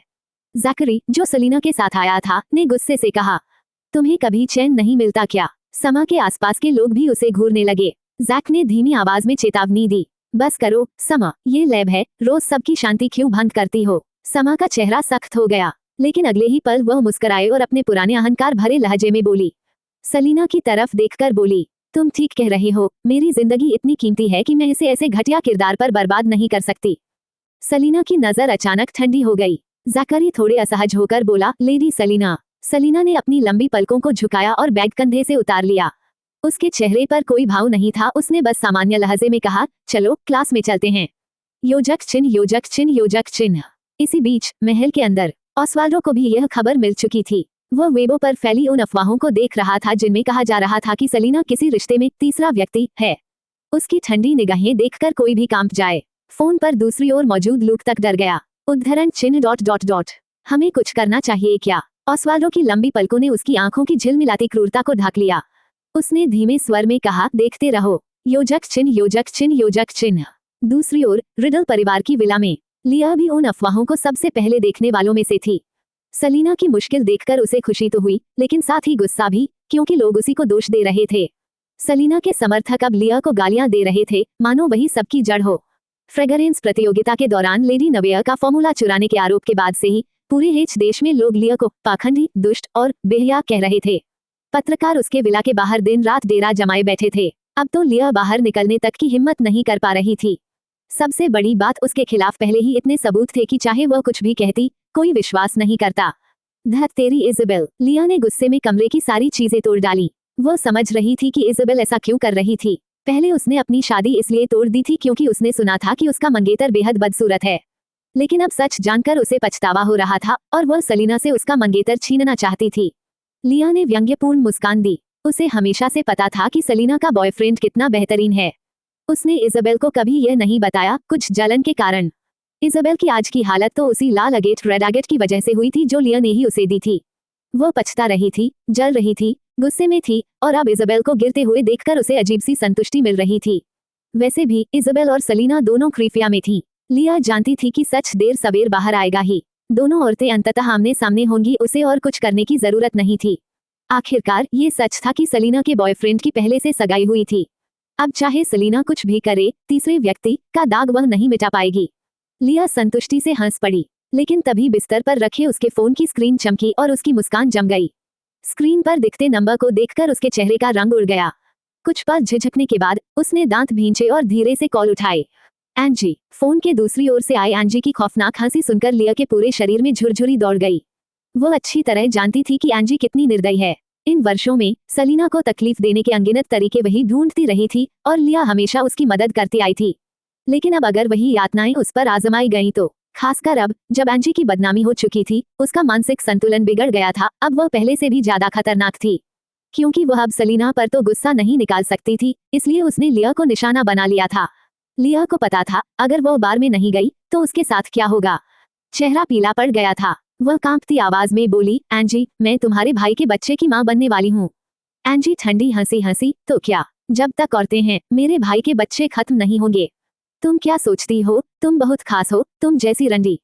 जैकरी, जो सलीना के साथ आया था, ने गुस्से से कहा, तुम्हें कभी चैन नहीं मिलता क्या। समा के आसपास के लोग भी उसे घूरने लगे। जैक ने धीमी आवाज में चेतावनी दी, बस करो समा, ये लैब है, रोज सबकी शांति क्यों भंग करती हो। समा का चेहरा सख्त हो गया, लेकिन अगले ही पल वह मुस्कुराए और अपने पुराने अहंकार भरे लहजे में बोली। सलीना की तरफ देखकर बोली, तुम ठीक कह रहे हो, मेरी जिंदगी इतनी कीमती है कि मैं इसे ऐसे घटिया किरदार पर बर्बाद नहीं कर सकती। सलीना की नजर अचानक ठंडी हो गई। जैकरी थोड़े असहज होकर बोला, लेडी सलीना। सलीना ने अपनी लंबी पलकों को झुकाया और बैग कंधे से उतार लिया। उसके चेहरे पर कोई भाव नहीं था, उसने बस सामान्य लहजे में कहा, चलो क्लास में चलते हैं। योजक चिन्ह योजक चिन्ह योजक चिन्ह। इसी बीच महल के अंदर ओस्वाल्डो को भी यह खबर मिल चुकी थी। वह वेबो पर फैली उन अफवाहों को देख रहा था जिनमें कहा जा रहा था कि सलीना किसी रिश्ते में तीसरा व्यक्ति है। उसकी ठंडी निगाहें देखकर कोई भी कांप जाए। फोन पर दूसरी ओर मौजूद लूक तक डर गया। उद्धरण चिन्ह डॉट डॉट डॉट। हमें कुछ करना चाहिए क्या। ओस्वाल्डो की लंबी पलकों ने उसकी आंखों की झिलमिलाती क्रूरता को ढक लिया। उसने धीमे स्वर में कहा, देखते रहो। योजक चिन्ह योजक चिन्ह योजक चिन्ह। दूसरी ओर रिडल परिवार की विला में लिया भी उन अफवाहों को सबसे पहले देखने वालों में से थी। सलीना की मुश्किल देखकर उसे खुशी तो हुई, लेकिन साथ ही गुस्सा भी, क्योंकि लोग उसी को दोष दे रहे थे। सलीना के समर्थक अब लिया को गालियां दे रहे थे, मानो वही सबकी जड़ हो। फ्रेगरेंस प्रतियोगिता के दौरान लेडी नवेयर का फॉर्मूला चुराने के आरोप के बाद से ही पूरे हेच देश में लोग लिया को पाखंडी, दुष्ट और बेहया कह रहे थे। पत्रकार उसके विला के बाहर दिन रात डेरा जमाए बैठे थे। अब तो लिया बाहर निकलने तक की हिम्मत नहीं कर पा रही थी। सबसे बड़ी बात, उसके खिलाफ पहले ही इतने सबूत थे कि चाहे वह कुछ भी कहती, कोई विश्वास नहीं करता। धत तेरी इज़ाबेल। लिया ने गुस्से में कमरे की सारी चीजें तोड़ डाली। वह समझ रही थी कि इज़ाबेल ऐसा क्यों कर रही थी। पहले उसने अपनी शादी इसलिए तोड़ दी थी क्योंकि उसने सुना था कि उसका मंगेतर बेहद बदसूरत है। लेकिन अब सच जानकर उसे पछतावा हो रहा था और वह सलीना से उसका मंगेतर छीनना चाहती थी। लिया ने व्यंग्यपूर्ण मुस्कान दी। उसे हमेशा से पता था कि सलीना का बॉयफ्रेंड कितना बेहतरीन है। उसने इज़ाबेल को कभी यह नहीं बताया, कुछ जलन के कारण। इजाबेल की आज की हालत तो उसी लाल अगेट रेड अगेट की वजह से हुई थी जो लिया ने ही उसे दी थी। वो पछता रही थी, जल रही थी, गुस्से में थी और अब इजाबेल को गिरते हुए देखकर उसे अजीब सी संतुष्टि मिल रही थी। वैसे भी इजाबेल और सलीना दोनों खुफिया में थी। लिया जानती थी कि सच देर सवेर बाहर आएगा ही। दोनों औरतें अंततः आमने सामने होंगी, उसे और कुछ करने की जरूरत नहीं थी। आखिरकार ये सच था कि सलीना के बॉयफ्रेंड की पहले से सगाई हुई थी। अब चाहे सलीना कुछ भी करे, तीसरे व्यक्ति का दाग वह नहीं मिटा पाएगी। लिया संतुष्टि से हंस पड़ी, लेकिन तभी बिस्तर पर रखे उसके फोन की स्क्रीन चमकी और उसकी मुस्कान जम गई। स्क्रीन पर दिखते नंबर को देखकर उसके चेहरे का रंग उड़ गया। कुछ पल झिझकने के बाद उसने दांत भींचे और धीरे से कॉल उठाए। एंजी। फोन के दूसरी ओर से आई एंजी की खौफनाक हंसी सुनकर लिया के पूरे शरीर में झुरझुरी दौड़ गई। वो अच्छी तरह जानती थी कि एंजी कितनी निर्दयी है। इन वर्षों में सलीना को तकलीफ देने के अनगिनत तरीके वही ढूंढती रही थी और लिया हमेशा उसकी मदद करती आई थी। लेकिन अब अगर वही यातनाएं उस पर आजमाई गईं तो, खासकर अब जब एंजी की बदनामी हो चुकी थी, उसका मानसिक संतुलन बिगड़ गया था। अब वह पहले से भी ज्यादा खतरनाक थी, क्योंकि वह अब सलीना पर तो गुस्सा नहीं निकाल सकती थी, इसलिए उसने लिया को निशाना बना लिया था। लिया को पता था अगर वह बार में नहीं गई तो उसके साथ क्या होगा। चेहरा पीला पड़ गया था। वह कांपती आवाज में बोली, एंजी, मैं तुम्हारे भाई के बच्चे की माँ बनने वाली हूँ। एंजी ठंडी हंसी हंसी, तो क्या, जब तक औरतें हैं मेरे भाई के बच्चे खत्म नहीं होंगे। तुम क्या सोचती हो, तुम बहुत खास हो, तुम जैसी रंडी।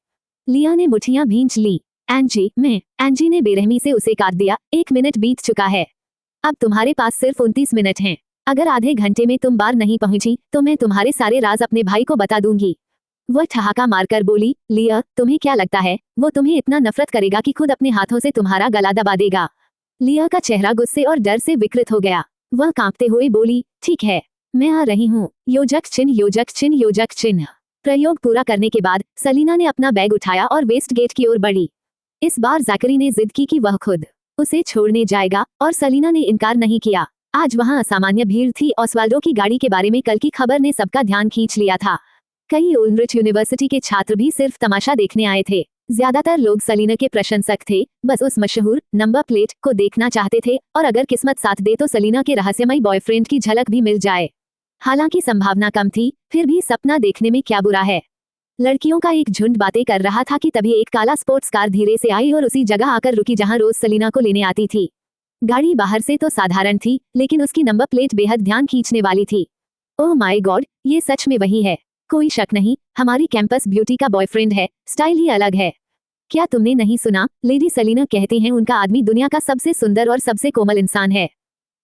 लिया ने मुठियां भींच ली। एंजी, मैं। एंजी ने बेरहमी से उसे काट दिया। 1 मिनट बीत चुका है, अब तुम्हारे पास सिर्फ 29 मिनट हैं। अगर आधे घंटे में तुम बार नहीं पहुंची तो मैं तुम्हारे सारे राज अपने भाई को बता दूंगी। वह ठहाका मारकर बोली, लिया, तुम्हें क्या लगता है वो तुम्हें इतना नफरत करेगा कि खुद अपने हाथों से तुम्हारा गला दबा देगा। लिया का चेहरा गुस्से और डर से विकृत हो गया। वह कांपते हुए बोली, ठीक है, मैं आ रही हूँ। योजक चिन्ह योजक चिन्ह योजक चिन्ह। प्रयोग पूरा करने के बाद सलीना ने अपना बैग उठाया और वेस्ट गेट की ओर बढ़ी। इस बार जैकरी ने जिद की कि वह खुद उसे छोड़ने जाएगा और सलीना ने इनकार नहीं किया। आज वहां असामान्य भीड़ थी। ऑस्वाल्डो की गाड़ी के बारे में कल की खबर ने सबका ध्यान खींच लिया था। कई ओल्ड्रिच यूनिवर्सिटी के छात्र भी सिर्फ तमाशा देखने आए थे। ज्यादातर लोग सलीना के प्रशंसक थे, बस उस मशहूर नंबर प्लेट को देखना चाहते थे और अगर किस्मत साथ दे तो सलीना के रहस्यमयी बॉयफ्रेंड की झलक भी मिल जाए। हालांकि संभावना कम थी, फिर भी सपना देखने में क्या बुरा है। लड़कियों का एक झुंड बातें कर रहा था कि तभी एक काला स्पोर्ट्स कार धीरे से आई और उसी जगह आकर रुकी जहां रोज सलीना को लेने आती थी। गाड़ी बाहर से तो साधारण थी, लेकिन उसकी नंबर प्लेट बेहद ध्यान खींचने वाली थी। ओह माय गॉड, ये सच में वही है। कोई शक नहीं, हमारी कैंपस ब्यूटी का बॉयफ्रेंड है। स्टाइल ही अलग है। क्या तुमने नहीं सुना, लेडी सलीना कहती हैं उनका आदमी दुनिया का सबसे सुंदर और सबसे कोमल इंसान है।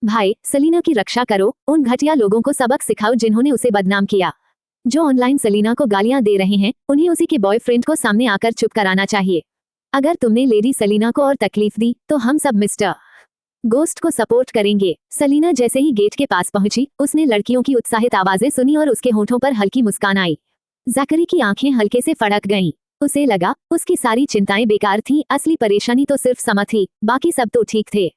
भाई, सलीना की रक्षा करो, उन घटिया लोगों को सबक सिखाओ जिन्होंने उसे बदनाम किया। जो ऑनलाइन सलीना को गालियां दे रहे हैं, उन्हें उसी के बॉयफ्रेंड को सामने आकर चुप कराना चाहिए। अगर तुमने लेडी सलीना को और तकलीफ दी तो हम सब मिस्टर गोस्ट को सपोर्ट करेंगे। सलीना जैसे ही गेट के पास पहुंची, उसने लड़कियों की उत्साहित आवाजें सुनी और उसके होठों पर हल्की मुस्कान आई। जैकरी की आंखें हल्के से फड़क गईं। उसे लगा उसकी सारी चिंताएं बेकार थीं, असली परेशानी तो सिर्फ समा थी, बाकी सब तो ठीक थे।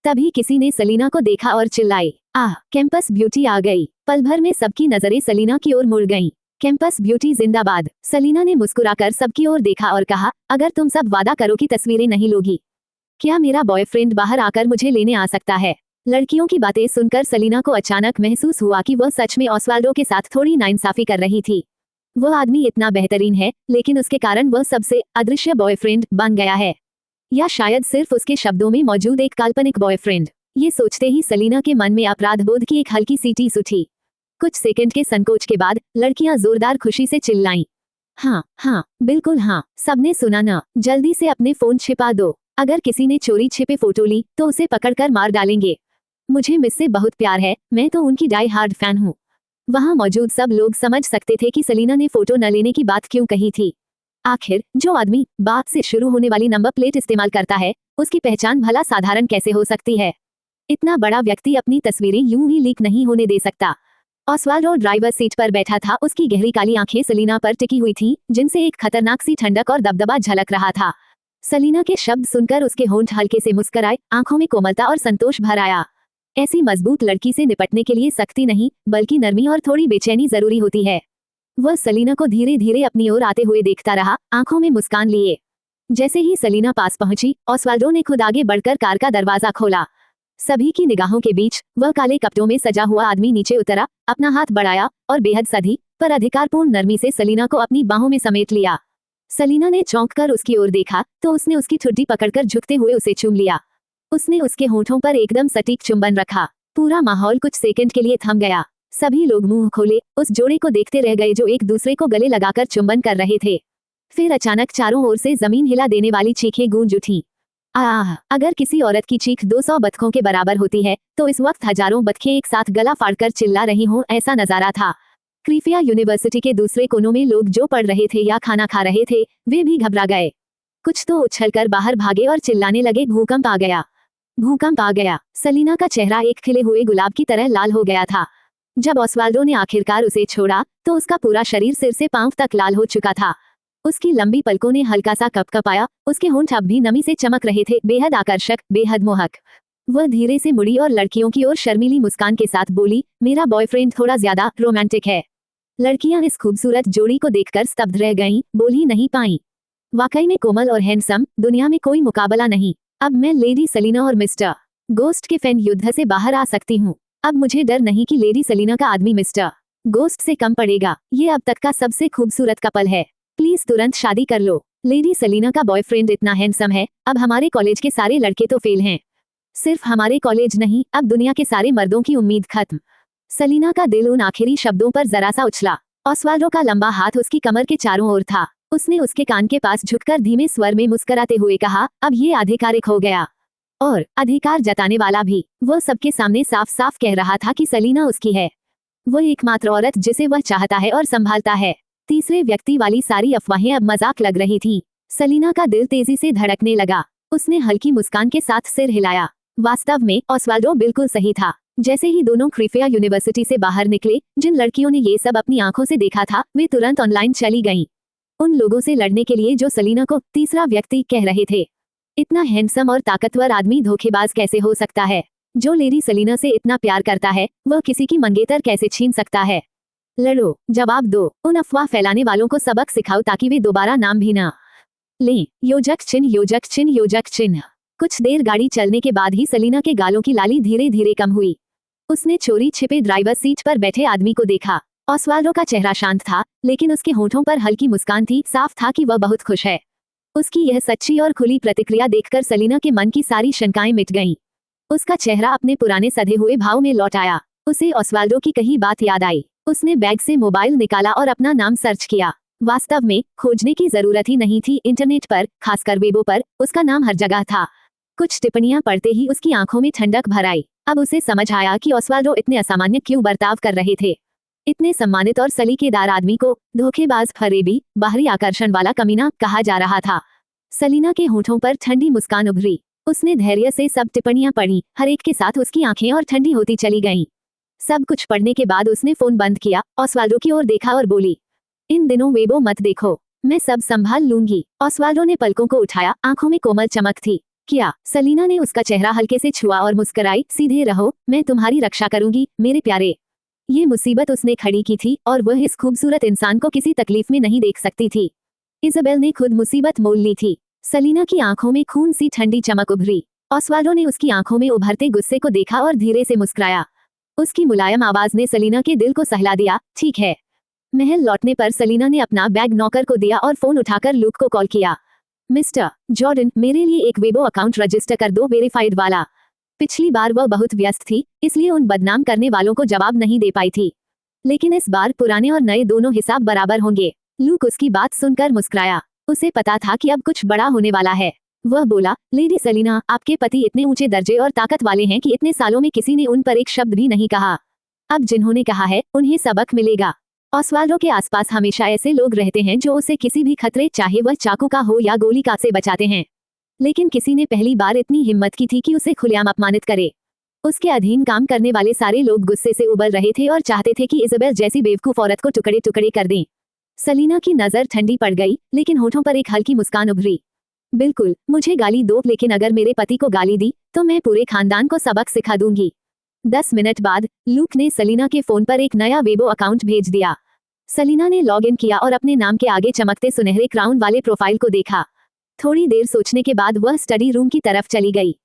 तभी किसी ने सलीना को देखा और चिल्लाए, आह, कैंपस ब्यूटी आ गई। पल भर में सबकी नजरें सलीना की ओर मुड़ गईं। कैंपस ब्यूटी जिंदाबाद। सलीना ने मुस्कुराकर सबकी ओर देखा और कहा, अगर तुम सब वादा करो कि तस्वीरें नहीं लोगी, क्या मेरा बॉयफ्रेंड बाहर आकर मुझे लेने आ सकता है। लड़कियों की बातें सुनकर सलीना को अचानक महसूस हुआ कि वह सच में ऑस्वाल्डो के साथ थोड़ी नाइंसाफी कर रही थी। वह आदमी इतना बेहतरीन है, लेकिन उसके कारण वह सबसे अदृश्य बॉयफ्रेंड बन गया है, या शायद सिर्फ उसके शब्दों में मौजूद एक काल्पनिक बॉयफ्रेंड। ये सोचते ही सलीना के मन में अपराध बोध की एक हल्की सी टीस उठी। कुछ सेकंड के संकोच के बाद लड़कियां जोरदार खुशी से चिल्लाईं, हाँ हाँ, बिल्कुल हाँ, सबने सुना ना, जल्दी से अपने फोन छिपा दो। अगर किसी ने चोरी छिपे फोटो ली तो उसे पकड़कर मार डालेंगे। मुझे मिस से बहुत प्यार है, मैं तो उनकी डाई हार्ड फैन हूँ। वहां मौजूद सब लोग समझ सकते थे कि सलीना ने फोटो न लेने की बात क्यों कही थी। आखिर जो आदमी बात से शुरू होने वाली नंबर प्लेट इस्तेमाल करता है, उसकी पहचान भला साधारण कैसे हो सकती है। इतना बड़ा व्यक्ति अपनी तस्वीरें यूं ही लीक नहीं होने दे सकता। ऑस्वाल्डो ड्राइवर सीट पर बैठा था। उसकी गहरी काली आंखें सलीना पर टिकी हुई थीं, जिनसे एक खतरनाक सी ठंडक और दबदबा झलक रहा था। सलीना के शब्द सुनकर उसके होंठ हल्के से मुस्कुराए, आंखों में कोमलता और संतोष भर आया। ऐसी मजबूत लड़की से निपटने के लिए सख्ती नहीं, बल्कि नरमी और थोड़ी बेचैनी जरूरी होती है। वह सलीना को धीरे धीरे अपनी ओर आते हुए देखता रहा, आंखों में मुस्कान लिए। जैसे ही सलीना पास पहुंची, ऑस्वाल्डो ने खुद आगे बढ़कर कार का दरवाजा खोला। सभी की निगाहों के बीच वह काले कपड़ों में सजा हुआ आदमी नीचे उतरा, अपना हाथ बढ़ाया और बेहद सधी पर अधिकारपूर्ण नरमी से सलीना को अपनी बाहों में समेट लिया। सलीना ने चौंक कर उसकी ओर देखा तो उसने उसकी ठुड्डी पकड़कर झुकते हुए उसे चूम लिया। उसने उसके होठों पर एकदम सटीक चुंबन रखा। पूरा माहौल कुछ सेकंड के लिए थम गया। सभी लोग मुंह खोले उस जोड़े को देखते रह गए जो एक दूसरे को गले लगाकर चुंबन कर रहे थे। फिर अचानक चारों ओर से जमीन हिला देने वाली चीखें गूंज उठीं। आह! अगर किसी औरत की चीख 200 बतखों के बराबर होती है तो इस वक्त हजारों बतखें एक साथ गला फाड़कर चिल्ला रही हों, ऐसा नजारा था। क्रीफिया यूनिवर्सिटी के दूसरे कोनों में लोग जो पढ़ रहे थे या खाना खा रहे थे वे भी घबरा गए। कुछ तो उछलकर बाहर भागे और चिल्लाने लगे, भूकंप आ गया, भूकंप आ गया। सलीना का चेहरा एक खिले हुए गुलाब की तरह लाल हो गया था। जब ऑस्वाल्डो ने आखिरकार उसे छोड़ा तो उसका पूरा शरीर सिर से पांव तक लाल हो चुका था। उसकी लंबी पलकों ने हल्का सा कपकपाया, उसके होंठ अब भी नमी से चमक रहे थे, बेहद आकर्षक, बेहद मोहक। वह धीरे से मुड़ी और लड़कियों की ओर शर्मीली मुस्कान के साथ बोली, मेरा बॉयफ्रेंड थोड़ा ज्यादा रोमांटिक है। लड़कियां इस खूबसूरत जोड़ी को देखकर स्तब्ध रह गईं, बोल ही नहीं पाईं। वाकई में कोमल और हैंडसम, दुनिया में कोई मुकाबला नहीं। अब मैं लेडी सलीना और मिस्टर गोस्ट के फैन युद्ध से बाहर आ सकती हूँ। अब मुझे डर नहीं कि लेडी सलीना का आदमी मिस्टर गोस्ट से कम पड़ेगा। ये अब तक का सबसे खूबसूरत कपल है। प्लीज तुरंत शादी कर लो। लेडी सलीना का बॉयफ्रेंड इतना हैंडसम है, अब हमारे कॉलेज के सारे लड़के तो फेल हैं। सिर्फ हमारे कॉलेज नहीं, अब दुनिया के सारे मर्दों की उम्मीद खत्म। सलीना का दिल उन आखिरी शब्दों पर जरा सा उछला। ऑस्वाल्डो का लंबा हाथ उसकी कमर के चारों ओर था। उसने उसके कान के पास झुककर धीमे स्वर में मुस्कुराते हुए कहा, अब ये आधिकारिक हो गया। और अधिकार जताने वाला भी। वह सबके सामने साफ साफ कह रहा था कि सलीना उसकी है। वह एकमात्र औरत जिसे वह चाहता है और संभालता है। तीसरे व्यक्ति वाली सारी अफवाहें अब मजाक लग रही थीं। सलीना का दिल तेजी से धड़कने लगा। उसने हल्की मुस्कान के साथ सिर हिलाया। वास्तव में ऑस्वाल्डो बिल्कुल सही था। जैसे ही दोनों क्रीफिया यूनिवर्सिटी से बाहर निकले, जिन लड़कियों ने ये सब अपनी आंखों से देखा था वे तुरंत ऑनलाइन चली गईं। उन लोगों से लड़ने के लिए जो सलीना को तीसरा व्यक्ति कह रहे थे। इतना हैंडसम और ताकतवर आदमी धोखेबाज कैसे हो सकता है? जो लेडी सलीना से इतना प्यार करता है वह किसी की मंगेतर कैसे छीन सकता है? लड़ो, जवाब दो, उन अफवाह फैलाने वालों को सबक सिखाओ ताकि वे दोबारा नाम भी ना लें। योजक चिन्ह, योजक चिन्ह, योजक चिन्ह। कुछ देर गाड़ी चलने के बाद ही सलीना के गालों की लाली धीरे धीरे कम हुई। उसने चोरी छिपे ड्राइवर सीट पर बैठे आदमी को देखा। ऑस्वाल्डो का चेहरा शांत था, लेकिन उसके होठों पर हल्की मुस्कान थी। साफ था कि वह बहुत खुश है। उसकी यह सच्ची और खुली प्रतिक्रिया देखकर सलीना के मन की सारी शंकाएं मिट गईं। उसका चेहरा अपने पुराने सधे हुए भाव में लौट आया। उसे ऑस्वाल्डो की कही बात याद आई। उसने बैग से मोबाइल निकाला और अपना नाम सर्च किया। वास्तव में खोजने की जरूरत ही नहीं थी। इंटरनेट पर, खासकर वेबो पर, उसका नाम हर जगह था। कुछ टिप्पणियां पढ़ते ही उसकी आंखों में ठंडक भर आई। अब उसे समझ आया कि ऑस्वाल्डो इतने असामान्य क्यों बर्ताव कर रहे थे। इतने सम्मानित और सलीकेदार आदमी को धोखेबाज, फरेबी, बाहरी आकर्षण वाला कमीना कहा जा रहा था। सलीना के होठों पर ठंडी मुस्कान उभरी। उसने धैर्य से सब टिप्पणियां पढ़ी। हर एक के साथ उसकी आंखें और ठंडी होती चली गईं। सब कुछ पढ़ने के बाद उसने फोन बंद किया, ऑस्वाल्डो की ओर देखा और बोली, इन दिनों वेबो मत देखो, मैं सब संभाल लूंगी। ऑस्वाल्डो ने पलकों को उठाया, आंखों में कोमल चमक थी। क्या? सलीना ने उसका चेहरा हल्के से छुआ और मुस्कुराई, सीधे रहो, मैं तुम्हारी रक्षा करूंगी मेरे प्यारे। ये मुसीबत उसने खड़ी की थी और वह इस खूबसूरत इंसान को किसी तकलीफ में नहीं देख सकती थी। इज़ाबेल ने खुद मुसीबत मोल ली थी। सलीना की आंखों में खून सी ठंडी चमक उभरी। ऑस्वाल्डो ने उसकी आंखों में उभरते गुस्से को देखा और धीरे से मुस्कुराया। उसकी मुलायम आवाज ने सलीना के दिल को सहला दिया। ठीक है। महल लौटने पर सलीना ने अपना बैग नौकर को दिया और फोन उठाकर लूक को कॉल किया। मिस्टर जॉर्डन, मेरे लिए एक वेबो अकाउंट रजिस्टर कर दो, वेरीफाइड वाला। पिछली बार वह बहुत व्यस्त थी, इसलिए उन बदनाम करने वालों को जवाब नहीं दे पाई थी। लेकिन इस बार पुराने और नए दोनों हिसाब बराबर होंगे। लूक उसकी बात सुनकर मुस्कुराया। उसे पता था कि अब कुछ बड़ा होने वाला है। वह बोला, लेडी सलीना, आपके पति इतने ऊंचे दर्जे और ताकत वाले हैं कि इतने सालों में किसी ने उन पर एक शब्द भी नहीं कहा। अब जिन्होंने कहा है उन्हें सबक मिलेगा। ऑस्वाल्डो के आसपास हमेशा ऐसे लोग रहते हैं जो उसे किसी भी खतरे, चाहे वह चाकू का हो या गोली का, से बचाते हैं। लेकिन किसी ने पहली बार इतनी हिम्मत की थी कि उसे खुलेआम अपमानित करे। उसके अधीन काम करने वाले सारे लोग गुस्से से उबल रहे थे और चाहते थे कि इज़ाबेल जैसी बेवकूफ औरत को टुकड़े टुकड़े कर दें। सलीना की नजर ठंडी पड़ गई, लेकिन होठों पर एक हल्की मुस्कान उभरी। बिल्कुल, मुझे गाली दो, लेकिन अगर मेरे पति को गाली दी तो मैं पूरे खानदान को सबक सिखा दूंगी। 10 मिनट बाद लूक ने सलीना के फोन पर एक नया वेबो अकाउंट भेज दिया। सलीना ने लॉग इन किया और अपने नाम के आगे चमकते सुनहरे क्राउन वाले प्रोफाइल को देखा। थोड़ी देर सोचने के बाद वह स्टडी रूम की तरफ चली गई।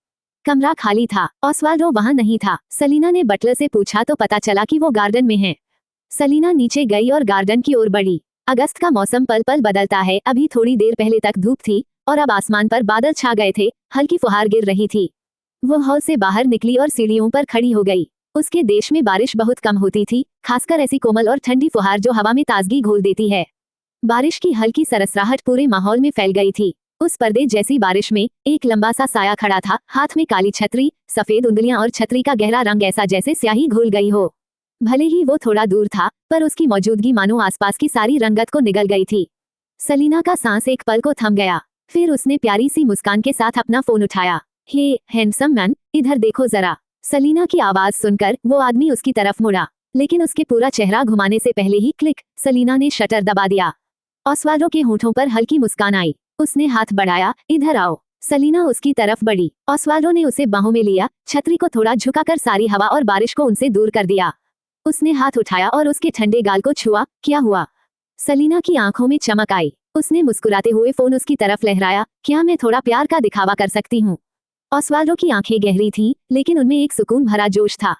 कमरा खाली था, ऑस्वाल्डो वहाँ नहीं था। सलीना ने बटलर से पूछा तो पता चला कि वो गार्डन में है। सलीना नीचे गई और गार्डन की ओर बढ़ी। अगस्त का मौसम पल पल बदलता है। अभी थोड़ी देर पहले तक धूप थी और अब आसमान पर बादल छा गए थे, हल्की फुहार गिर रही थी। वो हॉल से बाहर निकली और सीढ़ियों पर खड़ी हो गई। उसके देश में बारिश बहुत कम होती थी, खासकर ऐसी कोमल और ठंडी फुहार जो हवा में ताजगी घोल देती है। बारिश की हल्की सरसराहट पूरे माहौल में फैल गई थी। उस पर्दे जैसी बारिश में एक लंबा सा साया खड़ा था, हाथ में काली छतरी, सफेद उंगलियां और छतरी का गहरा रंग ऐसा जैसे स्याही घुल गई हो। भले ही वो थोड़ा दूर था, पर उसकी मौजूदगी मानो आसपास की सारी रंगत को निगल गई थी। सलीना का सांस एक पल को थम गया। फिर उसने प्यारी सी मुस्कान के साथ अपना फोन उठाया। हे हैंडसम मैन, इधर देखो जरा। सलीना की आवाज सुनकर वो आदमी उसकी तरफ मुड़ा, लेकिन उसके पूरा चेहरा घुमाने से पहले ही क्लिक, सलीना ने शटर दबा दिया। ऑस्वाल्डो के होठों पर हल्की मुस्कान आई। उसने हाथ बढ़ाया, इधर आओ। सलीना उसकी तरफ बढ़ी। ऑस्वाल्डो ने उसे बाहों में लिया, छतरी को थोड़ा झुकाकर सारी हवा और बारिश को उनसे दूर कर दिया। उसने हाथ उठाया और उसके ठंडे गाल को छुआ। क्या हुआ? सलीना की आंखों में चमक आई। उसने मुस्कुराते हुए फोन उसकी तरफ लहराया। क्या मैं थोड़ा प्यार का दिखावा कर सकती हूँ? ऑस्वाल्डो की आंखें गहरी थीं, लेकिन उनमें एक सुकून भरा जोश था।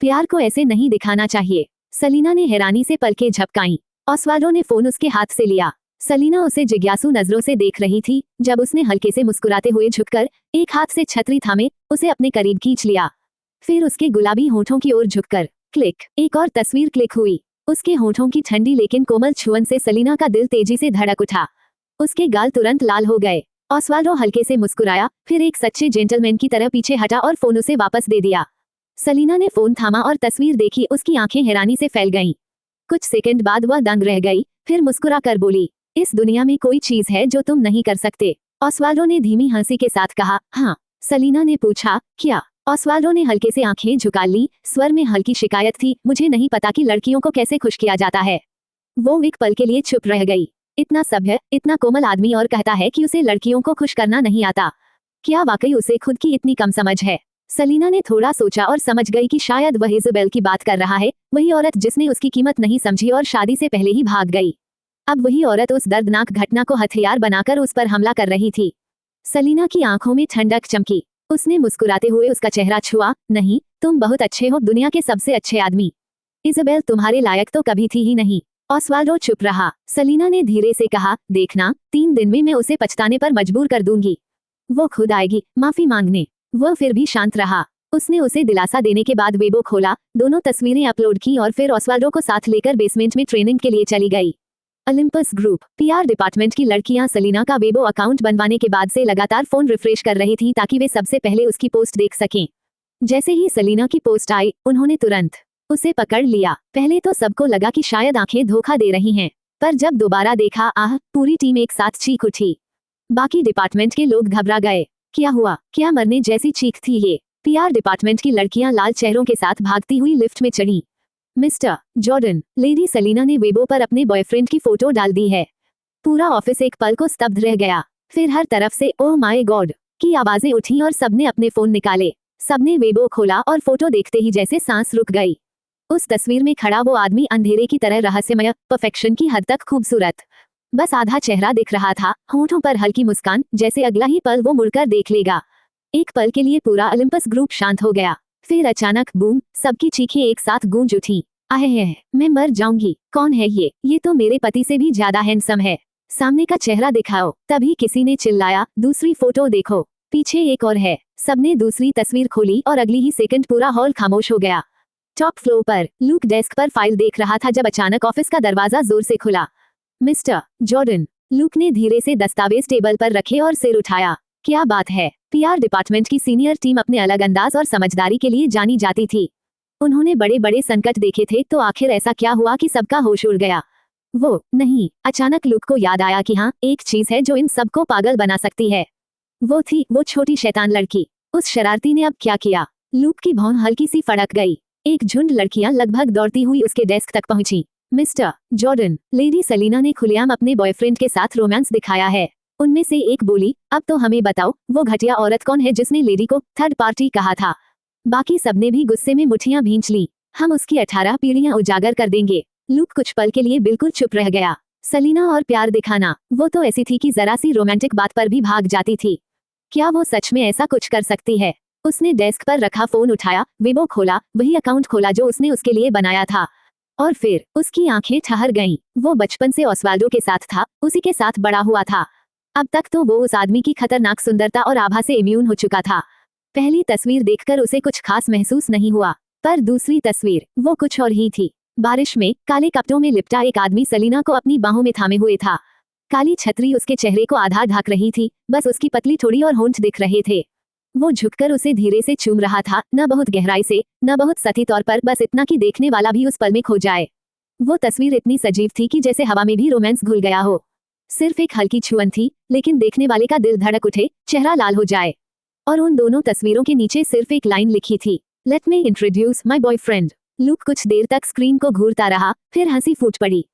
प्यार को ऐसे नहीं दिखाना चाहिए। सलीना ने हैरानी से पलकें झपकाईं। ऑस्वाल्डो ने फोन उसके हाथ से लिया। सलीना उसे जिज्ञासु नजरों से देख रही थी। जब उसने हल्के से मुस्कुराते हुए झुककर एक हाथ से छतरी थामे उसे अपने करीब खींच लिया, फिर उसके गुलाबी होठों की ओर झुककर क्लिक, एक और तस्वीर क्लिक हुई। उसके होठों की ठंडी लेकिन कोमल छुअन से सलीना का दिल तेजी से धड़क उठा। उसके गाल तुरंत लाल हो गए। ऑस्वाल्डो हल्के से मुस्कुराया, फिर एक सच्चे जेंटलमैन की तरह पीछे हटा और फोन उसे वापस दे दिया। सलीना ने फोन थामा और तस्वीर देखी। उसकी आंखें हैरानी से फैल गईं। कुछ सेकंड बाद वह दंग रह गई, फिर मुस्कुरा कर बोली, इस दुनिया में कोई चीज है जो तुम नहीं कर सकते? ऑस्वाल्डो ने धीमी हंसी के साथ कहा। हाँ। सलीना ने पूछा, क्या? ऑस्वाल्डो ने हल्के से आंखें झुका ली, स्वर में हल्की शिकायत थी। मुझे नहीं पता कि लड़कियों को कैसे खुश किया जाता है। वो एक पल के लिए चुप रह गई। इतना सभ्य, इतना कोमल आदमी और कहता है कि उसे लड़कियों को खुश करना नहीं आता। क्या वाकई उसे खुद की इतनी कम समझ है? सलीना ने थोड़ा सोचा और समझ गई कि शायद वह इज़ाबेल की बात कर रहा है, वही औरत जिसने उसकी कीमत नहीं समझी और शादी से पहले ही भाग गई। अब वही औरत उस दर्दनाक घटना को हथियार बनाकर उस पर हमला कर रही थी। सलीना की आंखों में ठंडक चमकी। उसने मुस्कुराते हुए उसका चेहरा छुआ। नहीं, तुम बहुत अच्छे हो, दुनिया के सबसे अच्छे आदमी। इज़ाबेल तुम्हारे लायक तो कभी थी ही नहीं। ऑस्वाल्डो चुप रहा। सलीना ने धीरे से कहा, देखना, 3 दिन में मैं उसे पछताने पर मजबूर कर दूंगी। वो खुद आएगी माफी मांगने। वह फिर भी शांत रहा। उसने उसे दिलासा देने के बाद वेबो खोला, दोनों तस्वीरें अपलोड की और फिर ऑस्वाल्डो को साथ लेकर बेसमेंट में ट्रेनिंग के लिए चली गई। ओलंपस ग्रुप पीआर डिपार्टमेंट की लड़कियां सलीना का वेबो अकाउंट बनवाने के बाद से लगातार फोन रिफ्रेश कर रही थी ताकि वे सबसे पहले उसकी पोस्ट देख सकें। जैसे ही सलीना की पोस्ट आई, उन्होंने तुरंत उसे पकड़ लिया। पहले तो सबको लगा कि शायद आंखें धोखा दे रही हैं, पर जब दोबारा देखा, आह, पूरी टीम एक साथ चीख उठी। बाकी डिपार्टमेंट के लोग घबरा गए। क्या हुआ? क्या मरने जैसी चीख थी ये? पीआर डिपार्टमेंट की लड़कियां लाल चेहरों के साथ भागती हुई लिफ्ट में चढ़ी। मिस्टर जॉर्डन, लेडी सलीना ने वेबो पर अपने बॉयफ्रेंड की फोटो डाल दी है। पूरा ऑफिस एक पल को स्तब्ध रह गया। फिर हर तरफ से ओह माय गॉड की आवाजें उठी और सबने अपने फोन निकाले। सबने वेबो खोला और फोटो देखते ही जैसे सांस रुक गई। उस तस्वीर में खड़ा वो आदमी अंधेरे की तरह रहस्यमय, परफेक्शन की हद तक खूबसूरत। बस आधा चेहरा दिख रहा था, होठों पर हल्की मुस्कान, जैसे अगला ही पल वो मुड़कर देख लेगा। एक पल के लिए पूरा ओलंपस ग्रुप शांत हो गया। फिर अचानक बूम, सबकी चीखें एक साथ गूंज उठी। आहे, मैं मर जाऊंगी। कौन है ये? ये तो मेरे पति से भी ज्यादा हैंडसम है। सामने का चेहरा दिखाओ। तभी किसी ने चिल्लाया, दूसरी फोटो देखो, पीछे एक और है। सबने दूसरी तस्वीर खोली और अगली ही सेकंड पूरा हॉल खामोश हो गया। टॉप फ्लोर पर लूक डेस्क पर फाइल देख रहा था जब अचानक ऑफिस का दरवाजा जोर से खुला। मिस्टर जॉर्डन, लूक ने धीरे से दस्तावेज टेबल पर रखे और सिर उठाया। क्या बात है? पीआर डिपार्टमेंट की सीनियर टीम अपने अलग अंदाज और समझदारी के लिए जानी जाती थी। उन्होंने बड़े बड़े संकट देखे थे, तो आखिर ऐसा क्या हुआ कि सबका होश उड़ गया? वो नहीं, अचानक लूक को याद आया कि हाँ, एक चीज है जो इन सबको पागल बना सकती है। वो थी वो छोटी शैतान लड़की। उस शरारती ने अब क्या किया? लूक की भौं हल्की सी फड़क गई। एक झुंड लड़कियां लगभग दौड़ती हुई उसके डेस्क तक पहुंची। मिस्टर जॉर्डन, लेडी सलीना ने खुलेआम अपने बॉयफ्रेंड के साथ रोमांस दिखाया है। उनमें से एक बोली, अब तो हमें बताओ, वो घटिया औरत कौन है जिसने लेडी को थर्ड पार्टी कहा था? बाकी सबने भी गुस्से में मुट्ठियां भींच ली। हम उसकी 18 पीढ़ियां उजागर कर देंगे। लूक कुछ पल के लिए बिल्कुल चुप रह गया। सलीना और प्यार दिखाना, वो तो ऐसी थी कि जरा सी रोमांटिक बात पर भी भाग जाती थी। क्या वो सच में ऐसा कुछ कर सकती है? उसने डेस्क पर रखा फोन उठाया, वेबो खोला, वही अकाउंट खोला जो उसने उसके लिए बनाया था। और फिर उसकी आंखें ठहर गईं। वो बचपन से ओस्वाल्डो के साथ था, उसी के साथ बड़ा हुआ था। अब तक तो वो उस आदमी की खतरनाक सुंदरता और आभा से इम्यून हो चुका था। पहली तस्वीर देखकर उसे कुछ खास महसूस नहीं हुआ, पर दूसरी तस्वीर वो कुछ और ही थी। बारिश में काले कपड़ों में लिपटा एक आदमी सलीना को अपनी बाहों में थामे हुए था। काली छतरी उसके चेहरे को आधा ढक रही थी, बस उसकी पतली ठोड़ी और होंठ दिख रहे थे। वो झुककर उसे धीरे से चूम रहा था, न बहुत गहराई से, न बहुत सती तौर पर, बस इतना कि देखने वाला भी उस पल में खो जाए। वो तस्वीर इतनी सजीव थी कि जैसे हवा में भी रोमांस घुल गया हो। सिर्फ एक हल्की छुअन थी, लेकिन देखने वाले का दिल धड़क उठे, चेहरा लाल हो जाए। और उन दोनों तस्वीरों के नीचे सिर्फ एक लाइन लिखी थी, let me introduce my boyfriend. Look कुछ देर तक स्क्रीन को घूरता रहा, फिर हंसी फूट पड़ी।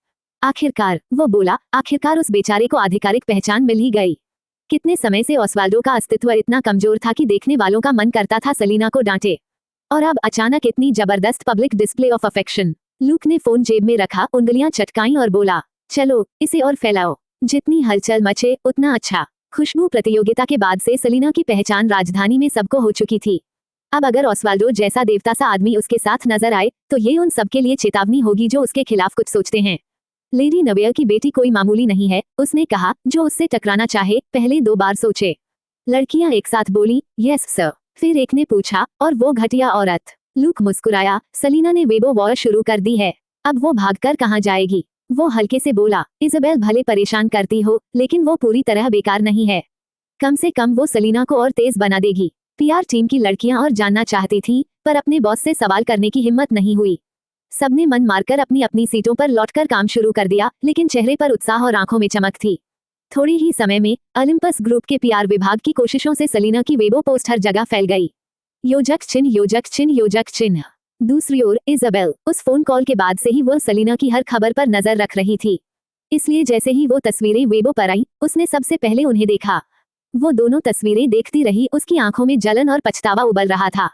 आखिरकार, वो बोला, आखिरकार उस बेचारे को आधिकारिक पहचान मिल ही गई। कितने समय से ओस्वाल्डो का अस्तित्व इतना कमजोर था कि देखने वालों का मन करता था सलीना को डांटे, और अब अचानक इतनी जबरदस्त public display of affection. Look ने फोन जेब में रखा, उंगलियां चटकाईं और बोला, चलो इसे और फैलाओ, जितनी हलचल मचे उतना अच्छा। खुशबू प्रतियोगिता के बाद से सलीना की पहचान राजधानी में सबको हो चुकी थी। अब अगर ओस्वाल्डो जैसा देवता सा आदमी उसके साथ नजर आए तो ये उन सबके लिए चेतावनी होगी जो उसके खिलाफ कुछ सोचते हैं। लेडी नवेयर की बेटी कोई मामूली नहीं है, उसने कहा, जो उससे टकराना चाहे पहले 2 बार सोचे। लड़कियां एक साथ बोली, यस सर। फिर एक ने पूछा, और वो घटिया औरत? लूक मुस्कुराया, सलीना ने वेबो वॉर शुरू कर दी है, अब वो भागकर कहाँ जाएगी? वो हल्के से बोला, इज़ाबेल भले परेशान करती हो, लेकिन वो पूरी तरह बेकार नहीं है। कम से कम वो सलीना को और तेज बना देगी। पीआर टीम की लड़कियां और जानना चाहती थीं, पर अपने बॉस से सवाल करने की हिम्मत नहीं हुई। सबने मन मारकर अपनी अपनी सीटों पर लौटकर काम शुरू कर दिया, लेकिन चेहरे पर उत्साह और आंखों में चमक थी। थोड़ी ही समय में ओलंपस ग्रुप के पीआर विभाग की कोशिशों से सलीना की वेबो पोस्ट हर जगह फैल गई। योजक चिन्ह, योजक चिन्ह, योजक चिन्ह। दूसरी ओर इज़ाबेल, उस फोन कॉल के बाद से ही वो सलीना की हर खबर पर नजर रख रही थी। इसलिए जैसे ही वो तस्वीरें वेबो पर आईं, उसने सबसे पहले उन्हें देखा। वो दोनों तस्वीरें देखती रही, उसकी आंखों में जलन और पछतावा उबल रहा था।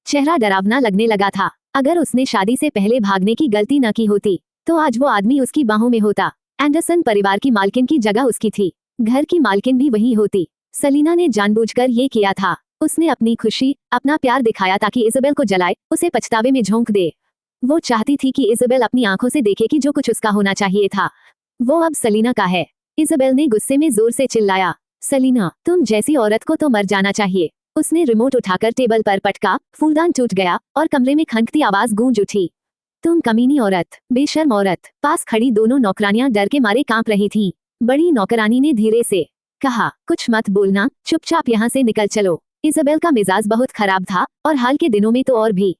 चेहरा डरावना लगने लगा था। अगर उसने शादी से पहले भागने की गलती न की होती, तो आज वो आदमी उसकी बाहों में होता। एंडरसन परिवार की मालकिन की जगह उसकी थी, घर की मालकिन भी वही होती। सलीना ने जानबूझकर ये किया था। उसने अपनी खुशी, अपना प्यार दिखाया ताकि इज़ाबेल को जलाए, उसे पछतावे में झोंक दे। वो चाहती थी कि इज़ाबेल अपनी आंखों से देखे कि जो कुछ उसका होना चाहिए था, वो अब सलीना का है। इज़ाबेल ने गुस्से में जोर से चिल्लाया, सलीना, तुम जैसी औरत को तो मर जाना चाहिए। उसने रिमोट उठाकर टेबल पर पटका, फूलदान टूट गया और कमरे में खनकती आवाज गूंज उठी। तुम कमीनी औरत, बेशर्म औरत। पास खड़ी दोनों नौकरानियां डर के मारे कांप रही थीं। बड़ी नौकरानी ने धीरे से कहा, कुछ मत बोलना, चुपचाप यहाँ से निकल चलो। इज़ाबेल का मिजाज बहुत खराब था, और हाल के दिनों में तो और भी।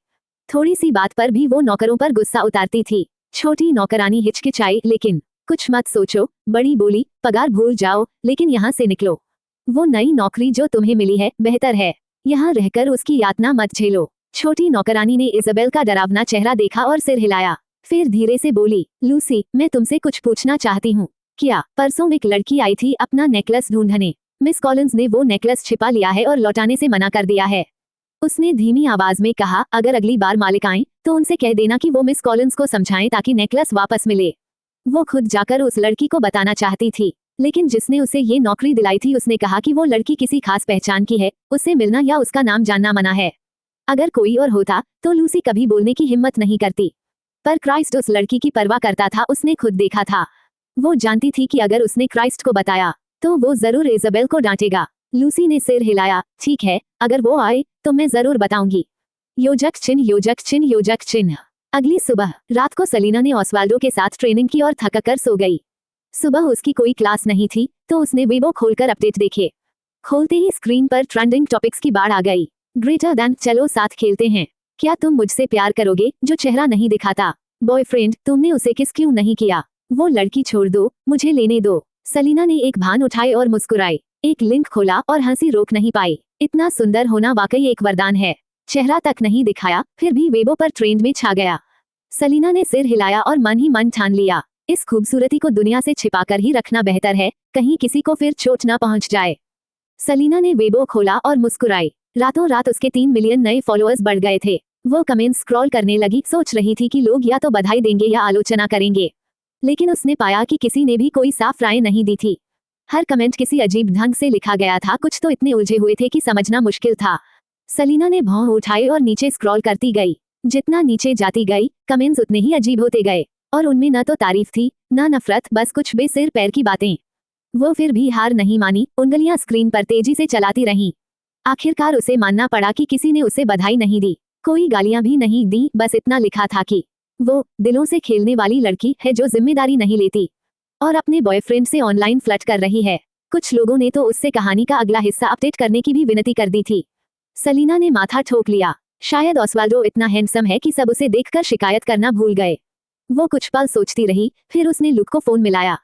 थोड़ी सी बात पर भी वो नौकरों पर गुस्सा उतारती थी। छोटी नौकरानी हिचकिचाई, लेकिन कुछ मत सोचो। बड़ी बोली, पगार भूल जाओ, लेकिन यहाँ से निकलो। वो नई नौकरी जो तुम्हें मिली है बेहतर है, यहाँ रहकर उसकी यातना मत झेलो। छोटी नौकरानी ने इज़ाबेल का डरावना चेहरा देखा और सिर हिलाया। फिर धीरे से बोली, लूसी, मैं तुमसे कुछ पूछना चाहती हूँ। क्या परसों एक लड़की आई थी अपना नेकलेस ढूंढने? मिस कॉलिंस ने वो नेकलेस छिपा लिया है और लौटाने से मना कर दिया है। उसने धीमी आवाज में कहा, अगर अगली बार मालिक आए तो उनसे कह देना कि वो मिस कॉलिंस को समझाएं ताकि नेकलेस वापस मिले। वो खुद जाकर उस लड़की को बताना चाहती थी, लेकिन जिसने उसे ये नौकरी दिलाई थी उसने कहा कि वो लड़की किसी खास पहचान की है, उससे मिलना या उसका नाम जानना मना है। अगर कोई और होता तो लूसी कभी बोलने की हिम्मत नहीं करती, पर क्राइस्ट उस लड़की की परवाह करता था। उसने खुद देखा था। वो जानती थी कि अगर उसने क्राइस्ट को बताया तो वो जरूर इज़ाबेल को डांटेगा। लूसी ने सिर हिलाया, ठीक है, अगर वो आए तो मैं जरूर बताऊंगी। योजक चिन्ह, योजक चिन्ह, योजक चिन्ह। अगली सुबह रात को सलीना ने ओस्वाल्डो के साथ ट्रेनिंग की और थककर सो गई। सुबह उसकी कोई क्लास नहीं थी, तो उसने वेबो खोलकर अपडेट देखे। खोलते ही स्क्रीन पर ट्रेंडिंग टॉपिक्स की बाढ़ आ गई। ग्रेटर दैन, चलो साथ खेलते हैं। क्या तुम मुझसे प्यार करोगे? जो चेहरा नहीं दिखाता। बॉयफ्रेंड, तुमने उसे किस क्यों नहीं किया? वो लड़की छोड़ दो, मुझे लेने दो। सलीना ने एक भान उठाए और मुस्कुराई। एक लिंक खोला और हंसी रोक नहीं पाई। इतना सुंदर होना वाकई एक वरदान है। चेहरा तक नहीं दिखाया, फिर भी वेबो पर ट्रेंड में छा गया। सलीना ने सिर हिलाया और मन ही मन ठान लिया, इस खूबसूरती को दुनिया से छिपाकर ही रखना बेहतर है, कहीं किसी को फिर चोट ना पहुंच जाए। सलीना ने वेबो खोला और मुस्कुराई। रातों रात उसके 3 मिलियन नए फॉलोअर्स बढ़ गए थे। वो कमेंट स्क्रॉल करने लगी, सोच रही थी कि लोग या तो बधाई देंगे या आलोचना करेंगे, लेकिन उसने पाया कि किसी ने भी कोई साफ राय नहीं दी थी। हर कमेंट किसी अजीब ढंग से लिखा गया था, कुछ तो इतने उलझे हुए थे कि समझना मुश्किल था। सलीना ने भौं उठाए और नीचे स्क्रॉल करती गई। जितना नीचे जाती गई कमेंट्स उतने ही अजीब होते गए और उनमें न तो तारीफ थी न नफरत, बस कुछ बेसिर पैर की बातें। वो फिर भी हार नहीं मानी, उंगलियां स्क्रीन पर तेजी से चलाती रहीं। आखिरकार उसे मानना पड़ा कि किसी ने उसे बधाई नहीं दी, कोई गालियां भी नहीं दी, बस इतना लिखा था कि वो दिलों से खेलने वाली लड़की है जो जिम्मेदारी नहीं लेती और अपने बॉयफ्रेंड से ऑनलाइन फ्लर्ट कर रही है। कुछ लोगों ने तो उससे कहानी का अगला हिस्सा अपडेट करने की भी विनती कर दी थी। सलीना ने माथा ठोक लिया। शायद ऑस्वाल्डो इतना हैंडसम है कि सब उसे देखकर शिकायत करना भूल गए। वो कुछ पल सोचती रही, फिर उसने लुक को फोन मिलाया।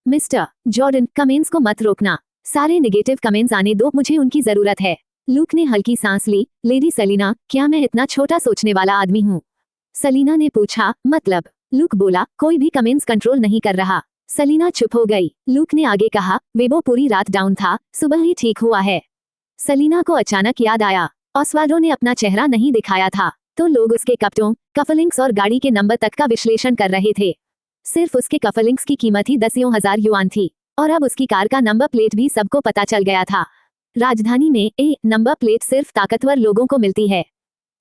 मिस्टर जॉर्डन, कमेंट्स को मत रोकना, सारे नेगेटिव कमेंट्स आने दो, मुझे उनकी जरूरत है। लुक ने हल्की सांस ली। लेडी सलीना, क्या मैं इतना छोटा सोचने वाला आदमी हूँ? सलीना ने पूछा। मतलब? लुक बोला, कोई भी कमेंट्स कंट्रोल नहीं कर रहा। सलीना चुप हो गई। लुक ने आगे कहा, वेबो पूरी रात डाउन था, सुबह ही ठीक हुआ है। सलीना को अचानक याद आया, ऑस्वाल्डो ने अपना चेहरा नहीं दिखाया था, तो लोग उसके कपड़ों, कफलिंग्स और गाड़ी के नंबर तक का विश्लेषण कर रहे थे। सिर्फ उसके कफलिंग्स की कीमत ही 10,000 युआन थी और अब उसकी कार का नंबर प्लेट भी सबको पता चल गया था। राजधानी में ए नंबर प्लेट सिर्फ ताकतवर लोगों को मिलती है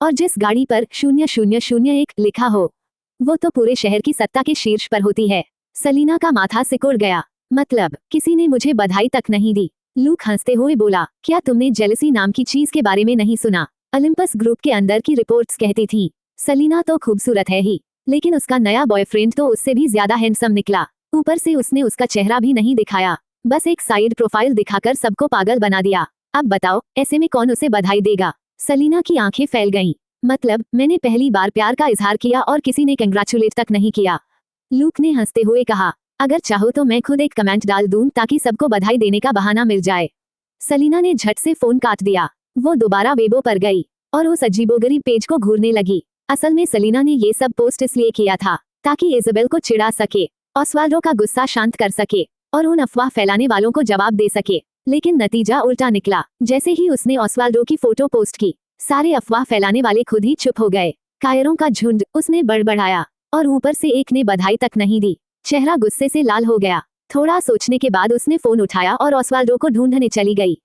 और जिस गाड़ी पर 0001 लिखा हो वो तो पूरे शहर की सत्ता के शीर्ष पर होती है। सलीना का माथा सिकुड़ गया। मतलब किसी ने मुझे बधाई तक नहीं दी। लूक हंसते हुए बोला, क्या तुमने जेलसी नाम की चीज के बारे में नहीं सुना? ओलंपस ग्रुप के अंदर की रिपोर्ट्स कहती थी सलीना तो खूबसूरत है ही, लेकिन उसका नया बॉयफ्रेंड तो उससे भी ज्यादा हैंडसम निकला। ऊपर से उसने उसका चेहरा भी नहीं दिखाया, बस एक साइड प्रोफाइल दिखाकर सबको पागल बना दिया। अब बताओ, ऐसे में कौन उसे बधाई देगा? सलीना की आंखें फैल गईं। मतलब मैंने पहली बार प्यार का इजहार किया और किसी ने कंग्रेचुलेट तक नहीं किया। लूक ने हंसते हुए कहा, अगर चाहो तो मैं खुद एक कमेंट डाल दूं ताकि सबको बधाई देने का बहाना मिल जाए। सलीना ने झट से फोन काट दिया। वो दोबारा वेबो पर गई और उस अजीबोगरीब पेज को घूरने लगी। असल में सलीना ने ये सब पोस्ट इसलिए किया था ताकि इज़ाबेल को चिढ़ा सके, ऑस्वाल्डो का गुस्सा शांत कर सके और उन अफवाह फैलाने वालों को जवाब दे सके। लेकिन नतीजा उल्टा निकला। जैसे ही उसने ऑस्वाल्डो की फोटो पोस्ट की, सारे अफवाह फैलाने वाले खुद ही चुप हो गए। कायरों का झुंड, उसने बड़बड़ाया और ऊपर से एक ने बधाई तक नहीं दी। चेहरा गुस्से से लाल हो गया। थोड़ा सोचने के बाद उसने फोन उठाया और ऑस्वाल्डो को ढूंढने चली गई।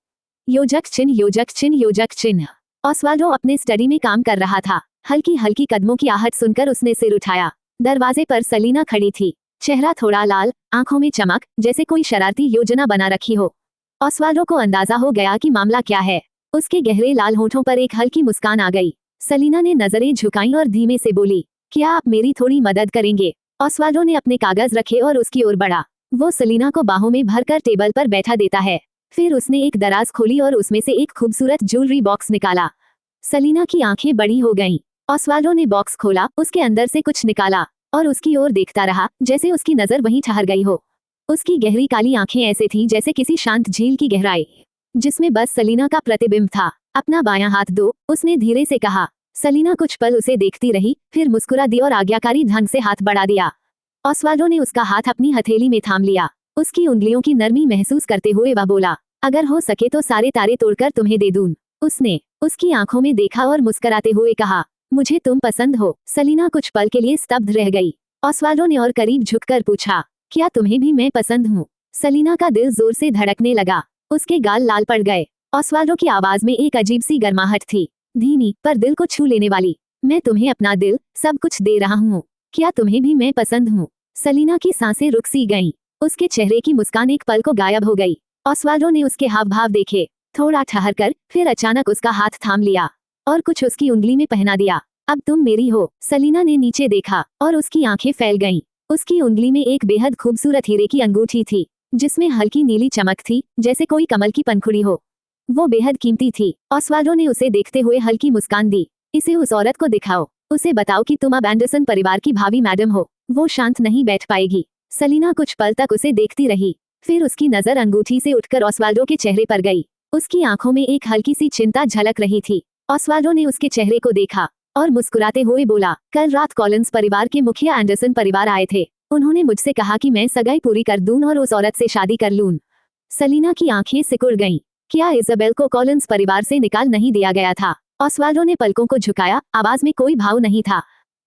योजक चिन्ह, योजक चिन्ह, योजक चिन्ह। ऑस्वाल्डो अपने स्टडी में काम कर रहा था। हल्की हल्की कदमों की आहट सुनकर उसने सिर उठाया। दरवाजे पर सलीना खड़ी थी, चेहरा थोड़ा लाल, आंखों में चमक, जैसे कोई शरारती योजना बना रखी हो। ऑस्वाल्डो को अंदाजा हो गया कि मामला क्या है। उसके गहरे लाल होठों पर एक हल्की मुस्कान आ गई। सलीना ने नजरें झुकाईं और धीमे से बोली, क्या आप मेरी थोड़ी मदद करेंगे? ऑस्वाल्डो ने अपने कागज रखे और उसकी ओर बढ़ा। वो सलीना को बाहों में भरकर टेबल पर बैठा देता है। फिर उसने एक दराज खोली और उसमें से एक खूबसूरत ज्वेलरी बॉक्स निकाला। सलीना की आंखें बड़ी हो गईं। ऑस्वाल्डो ने बॉक्स खोला, उसके अंदर से कुछ निकाला और उसकी ओर देखता रहा, जैसे उसकी नजर वहीं ठहर गई हो। उसकी गहरी काली आंखें ऐसे थीं जैसे किसी शांत झील की गहराई, जिसमें बस सलीना का प्रतिबिंब था। अपना बायां हाथ दो, उसने धीरे से कहा। सलीना कुछ पल उसे देखती रही, फिर मुस्कुरा दी और आज्ञाकारी ढंग से हाथ बढ़ा दिया। ऑस्वाल्डो ने उसका हाथ अपनी हथेली में थाम लिया। उसकी उंगलियों की नरमी महसूस करते हुए वह बोला, अगर हो सके तो सारे तारे तोड़कर तुम्हें दे दूं। उसने उसकी आंखों में देखा और मुस्कुराते हुए कहा, मुझे तुम पसंद हो। सलीना कुछ पल के लिए स्तब्ध रह गई। ऑस्वाल्डो ने और करीब झुककर पूछा, क्या तुम्हें भी मैं पसंद हूँ? सलीना का दिल जोर से धड़कने लगा। उसके गाल लाल पड़ गए। ऑस्वाल्डो की आवाज में एक अजीब सी गर्माहट थी, धीमी पर दिल को छू लेने वाली। मैं तुम्हें अपना दिल, सब कुछ दे रहा हूँ। क्या तुम्हें भी मैं पसंद हूँ? सलीना की सांसें रुक सी गईं। उसके चेहरे की मुस्कान एक पल को गायब हो गई। ऑस्वाल्डो ने उसके हाव भाव देखे, थोड़ा ठहरकर, फिर अचानक उसका हाथ थाम लिया और कुछ उसकी उंगली में पहना दिया। अब तुम मेरी हो। सलीना ने नीचे देखा और उसकी आंखें फैल गईं। उसकी उंगली में एक बेहद खूबसूरत हीरे की अंगूठी थी, जिसमें हल्की नीली चमक थी, जैसे कोई कमल की पंखुड़ी हो। वो बेहद कीमती थी। ऑस्वाल्डो ने उसे देखते हुए हल्की मुस्कान दी। इसे उस औरत को दिखाओ, उसे बताओ कि तुम अब एंडरसन परिवार की भावी मैडम हो। वो शांत नहीं बैठ पाएगी। सलीना कुछ पल तक उसे देखती रही, फिर उसकी नजर अंगूठी से उठकर ऑस्वाल्डो के चेहरे पर गई। उसकी आंखों में एक हल्की सी चिंता झलक रही थी। ऑस्वाल्डो ने उसके चेहरे को देखा और मुस्कुराते हुए बोला, कल रात कॉलिंस परिवार के मुखिया एंडरसन परिवार आए थे। उन्होंने मुझसे कहा कि मैं सगाई पूरी कर दूं और उस औरत से शादी कर लूं। सलीना की आंखें सिकुड़ गईं। क्या इज़ाबेल को कॉलिंस परिवार से निकाल नहीं दिया गया था? ऑस्वाल्डो ने पलकों को झुकाया, आवाज में कोई भाव नहीं था।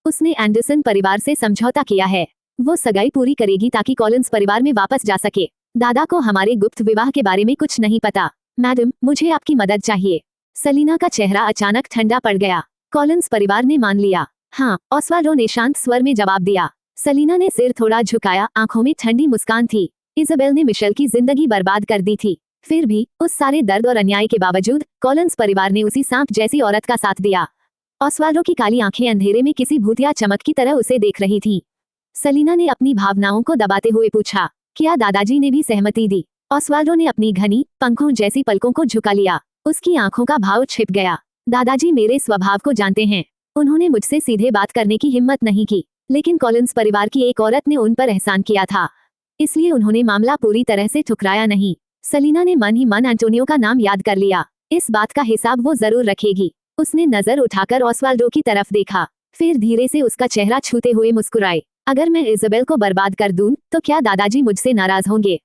उसने एंडरसन परिवार से समझौता किया है। वो सगाई पूरी करेगी ताकि कॉलिंस परिवार में वापस जा सके। दादा को हमारे गुप्त विवाह के बारे में कुछ नहीं पता। मैडम, मुझे आपकी मदद चाहिए। सलीना का चेहरा अचानक ठंडा पड़ गया। कॉलिंस परिवार ने मान लिया। हाँ, ऑस्वाल्डो ने शांत स्वर में जवाब दिया। सलीना ने सिर थोड़ा झुकाया, आंखों में ठंडी मुस्कान थी। इजाबेल ने मिशेल की जिंदगी बर्बाद कर दी थी। फिर भी उस सारे दर्द और अन्याय के बावजूद कॉलिंस परिवार ने उसी सांप जैसी औरत का साथ दिया। ऑस्वाल्डो की काली आंखें अंधेरे में किसी भूतिया चमक की तरह उसे देख रही थीं। सलीना ने अपनी भावनाओं को दबाते हुए पूछा, क्या दादाजी ने भी सहमति दी? ऑस्वाल्डो ने अपनी घनी, पंखों जैसी पलकों को झुका लिया। उसकी आंखों का भाव छिप गया। दादाजी मेरे स्वभाव को जानते हैं। उन्होंने मुझसे सीधे बात करने की हिम्मत नहीं की, लेकिन कॉलिंस परिवार की एक औरत ने उन पर एहसान किया था, इसलिए उन्होंने मामला पूरी तरह से ठुकराया नहीं। सलीना ने मन ही मन एंटोनियो का नाम याद कर लिया। इस बात का हिसाब वो जरूर रखेगी। उसने नजर उठाकर ऑस्वाल्डो की तरफ देखा, फिर धीरे से उसका चेहरा छूते हुए मुस्कुराए। अगर मैं इजाबेल को बर्बाद कर दूं, तो क्या दादाजी मुझसे नाराज होंगे?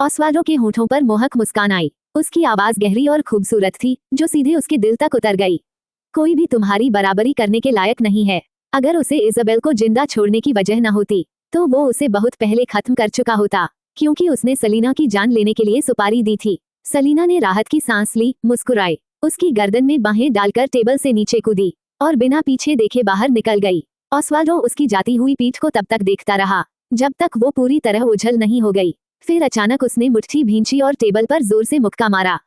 ऑस्वाल्डो के होठों पर मोहक मुस्कान आई। उसकी आवाज गहरी और खूबसूरत थी, जो सीधे उसके दिल तक उतर गई। कोई भी तुम्हारी बराबरी करने के लायक नहीं है। अगर उसे इजाबेल को जिंदा छोड़ने की वजह न होती, तो वो उसे बहुत पहले खत्म कर चुका होता, क्योंकि उसने सलीना की जान लेने के लिए सुपारी दी थी। सलीना ने राहत की सांस ली, मुस्कुराई। उसकी गर्दन में बाहें डालकर टेबल से नीचे कूदी और बिना पीछे देखे बाहर निकल गई। ऑस्वाल्डो उसकी जाती हुई पीठ को तब तक देखता रहा, जब तक वो पूरी तरह उछल नहीं हो गई। फिर अचानक उसने मुट्ठी भींची और टेबल पर जोर से मुक्का मारा।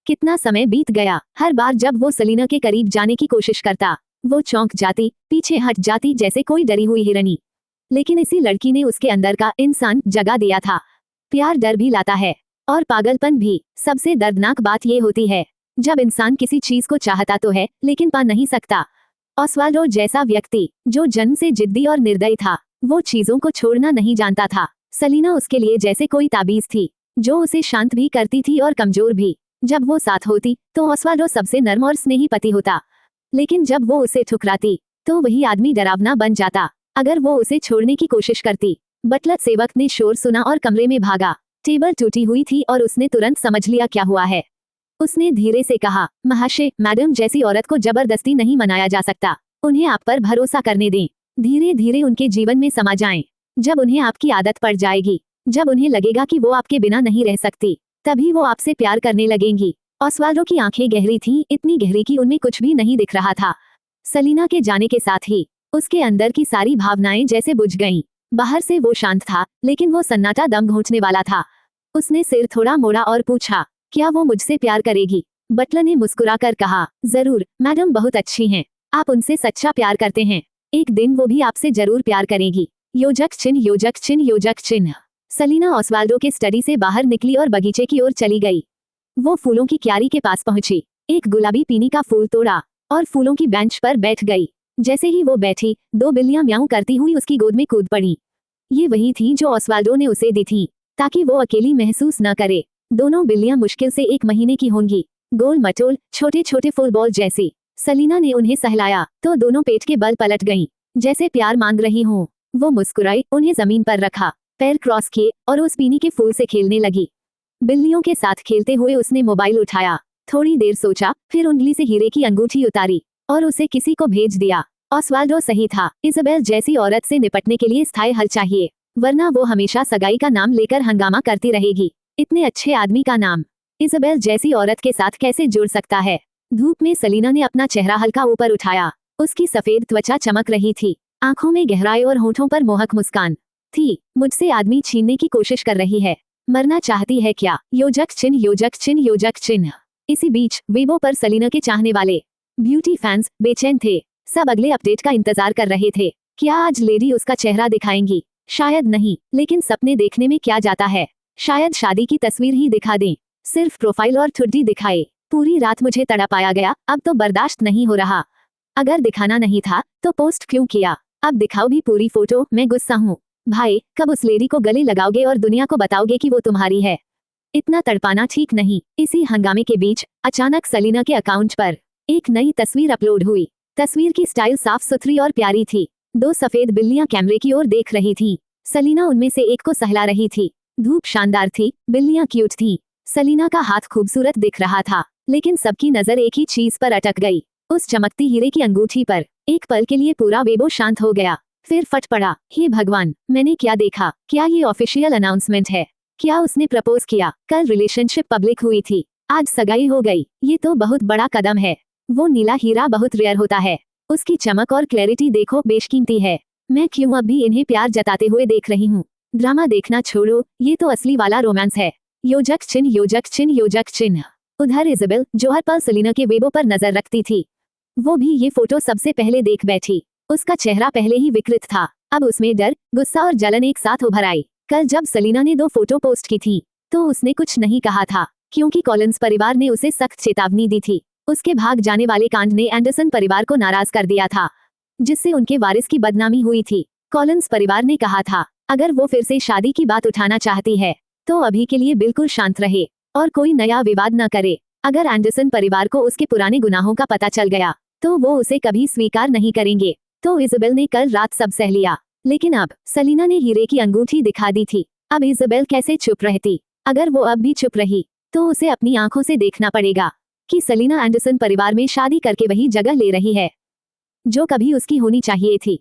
कितना समय बीत गया। हर बार जब वो सलीना के करीब जाने की कोशिश करता, वो चौंक जाती, पीछे हट जाती जैसे कोई डरी हुई हिरनी। लेकिन इसी लड़की ने उसके अंदर का इंसान जगा दिया था। प्यार डर भी लाता है, और पागलपन भी। सबसे दर्दनाक बात ये होती है, जब इंसान किसी चीज को चाहता तो है, लेकिन पा नहीं सकता। ऑस्वाल्डो जैसा व्यक्ति, जो जन्म से जिद्दी और निर्दयी था, वो चीजों को छोड़ना नहीं जानता था। सलीना उसके लिए जैसे कोई ताबीज थी, जो उसे शांत भी करती थी और कमजोर भी। जब वो साथ होती, तो ऑस्वाल्डो सबसे नर्म और स्नेही पति होता, लेकिन जब वो उसे ठुकराती, तो वही आदमी डरावना बन जाता। अगर वो उसे छोड़ने की कोशिश करती। बटलर सेवक ने शोर सुना और कमरे में भागा। टेबल टूटी हुई थी और उसने तुरंत समझ लिया क्या हुआ है। उसने धीरे से कहा, महाशय, मैडम जैसी औरत को जबरदस्ती नहीं मनाया जा सकता। उन्हें आप पर भरोसा करने दें। धीरे धीरे उनके जीवन में समा जाएं। जब उन्हें आपकी आदत पड़ जाएगी, जब उन्हें लगेगा कि वो आपके बिना नहीं रह सकती, तभी वो आपसे प्यार करने लगेंगी। ऑस्वाल्डो की आंखें गहरी थीं, इतनी गहरी कि उनमें कुछ भी नहीं दिख रहा था। सलीना के जाने के साथ ही उसके अंदर की सारी भावनाएं जैसे बुझ गईं। बाहर से वो शांत था, लेकिन वो सन्नाटा दम घोंटने वाला था। उसने सिर थोड़ा मोड़ा और पूछा, क्या वो मुझसे प्यार करेगी? बटलर ने मुस्कुराकर कहा, जरूर, मैडम बहुत अच्छी हैं। आप उनसे सच्चा प्यार करते हैं। एक दिन वो भी आपसे जरूर प्यार करेगी। योजक चिन्ह, योजक चिन्ह, योजक चिन्ह। सलीना ऑस्वाल्डो के स्टडी से बाहर निकली और बगीचे की ओर चली गई। वो फूलों की क्यारी के पास पहुंची, एक गुलाबी पीनी का फूल तोड़ा और फूलों की बेंच पर बैठ गई। जैसे ही वो बैठी, 2 बिल्लियां म्याऊं करती हुई उसकी गोद में कूद पड़ी। ये वही थी जो ऑस्वाल्डो ने उसे दी थी, ताकि वो अकेली महसूस न करे। दोनों बिल्लियां मुश्किल से 1 महीने की होंगी, गोल मटोल, छोटे छोटे फुटबॉल जैसी। सलीना ने उन्हें सहलाया तो दोनों पेट के बल पलट गईं, जैसे प्यार मांग रही हों। वो मुस्कुराई, उन्हें जमीन पर रखा, पैर क्रॉस किए और उस पीनी के फूल से खेलने लगी। बिल्लियों के साथ खेलते हुए उसने मोबाइल उठाया, थोड़ी देर सोचा, फिर उंगली से हीरे की अंगूठी उतारी और उसे किसी को भेज दिया। ऑस्वाल्डो सही था, इजाबेल जैसी औरत से निपटने के लिए स्थायी हल चाहिए, वरना वो हमेशा सगाई का नाम लेकर हंगामा करती रहेगी। इतने अच्छे आदमी का नाम इजाबेल जैसी औरत के साथ कैसे जुड़ सकता है? धूप में सलीना ने अपना चेहरा हल्का ऊपर उठाया। उसकी सफेद त्वचा चमक रही थी, आंखों में गहराई और होठों पर मोहक मुस्कान थी। मुझसे आदमी छीनने की कोशिश कर रही है, मरना चाहती है क्या? योजक चिन्ह, योजक चिन्ह, योजक चिन्ह। इसी बीच वेबो पर सलीना के चाहने वाले ब्यूटी फैंस बेचैन थे। सब अगले अपडेट का इंतजार कर रहे थे। क्या आज लेडी उसका चेहरा दिखाएंगी? शायद नहीं, लेकिन सपने देखने में क्या जाता है। शायद शादी की तस्वीर ही दिखा दें, सिर्फ प्रोफाइल और ठुड्डी दिखाए। पूरी रात मुझे तड़पाया गया, अब तो बर्दाश्त नहीं हो रहा। अगर दिखाना नहीं था तो पोस्ट क्यों किया? अब दिखाओ भी पूरी फोटो, मैं गुस्सा हूँ। भाई, कब उस लेडी को गले लगाओगे और दुनिया को बताओगे कि वो तुम्हारी है? इतना तड़पाना ठीक नहीं। इसी हंगामे के बीच अचानक सलीना के अकाउंट पर एक नई तस्वीर अपलोड हुई। तस्वीर की स्टाइल साफ सुथरी और प्यारी थी। 2 सफेद बिल्लियां कैमरे की ओर देख रही थीं। सलीना उनमें से एक को सहला रही थी। धूप शानदार थी, बिल्लियां क्यूट थीं। सलीना का हाथ खूबसूरत दिख रहा था, लेकिन सबकी नजर एक ही चीज पर अटक गई, उस चमकती हीरे की अंगूठी पर। एक पल के लिए पूरा वेबो शांत हो गया, फिर फट पड़ा। हे भगवान, मैंने क्या देखा? क्या ये ऑफिशियल अनाउंसमेंट है? क्या उसने प्रपोज किया? कल रिलेशनशिप पब्लिक हुई थी, आज सगाई हो गई, ये तो बहुत बड़ा कदम है। वो नीला हीरा बहुत रेयर होता है, उसकी चमक और क्लैरिटी देखो बेशकीमती है। मैं क्यों अब भी इन्हें प्यार जताते हुए देख रही हूँ। ड्रामा देखना छोड़ो, ये तो असली वाला रोमांस है। योजक चिन्ह योजक चिन्ह योजक चिन्ह। उधर इज़ाबेल जो हर पल सेलिना के वेबो पर नजर रखती थी, वो भी ये फोटो सबसे पहले देख बैठी। उसका चेहरा पहले ही विकृत था, अब उसमें डर, गुस्सा और जलन एक साथ उभर आई। कल जब सेलिना ने 2 फोटो पोस्ट की थी तो उसने कुछ नहीं कहा था, क्योंकि कॉलिंस परिवार ने उसे सख्त चेतावनी दी थी। उसके भाग जाने वाले कांड ने एंडरसन परिवार को नाराज कर दिया था, जिससे उनके वारिस की बदनामी हुई थी। कॉलिंस परिवार ने कहा था अगर वो फिर से शादी की बात उठाना चाहती है तो अभी के लिए बिल्कुल शांत रहे और कोई नया विवाद न करे। अगर एंडरसन परिवार को उसके पुराने गुनाहों का पता चल गया तो वो उसे कभी स्वीकार नहीं करेंगे। तो इज़ाबेल ने कल रात सब सह लिया, लेकिन अब सेलिना ने हीरे की अंगूठी दिखा दी थी। अब इज़ाबेल कैसे चुप रहती। अगर वो अब भी चुप रही तो उसे अपनी आंखों से देखना पड़ेगा कि सेलिना एंडरसन परिवार में शादी करके वही जगह ले रही है जो कभी उसकी होनी चाहिए थी।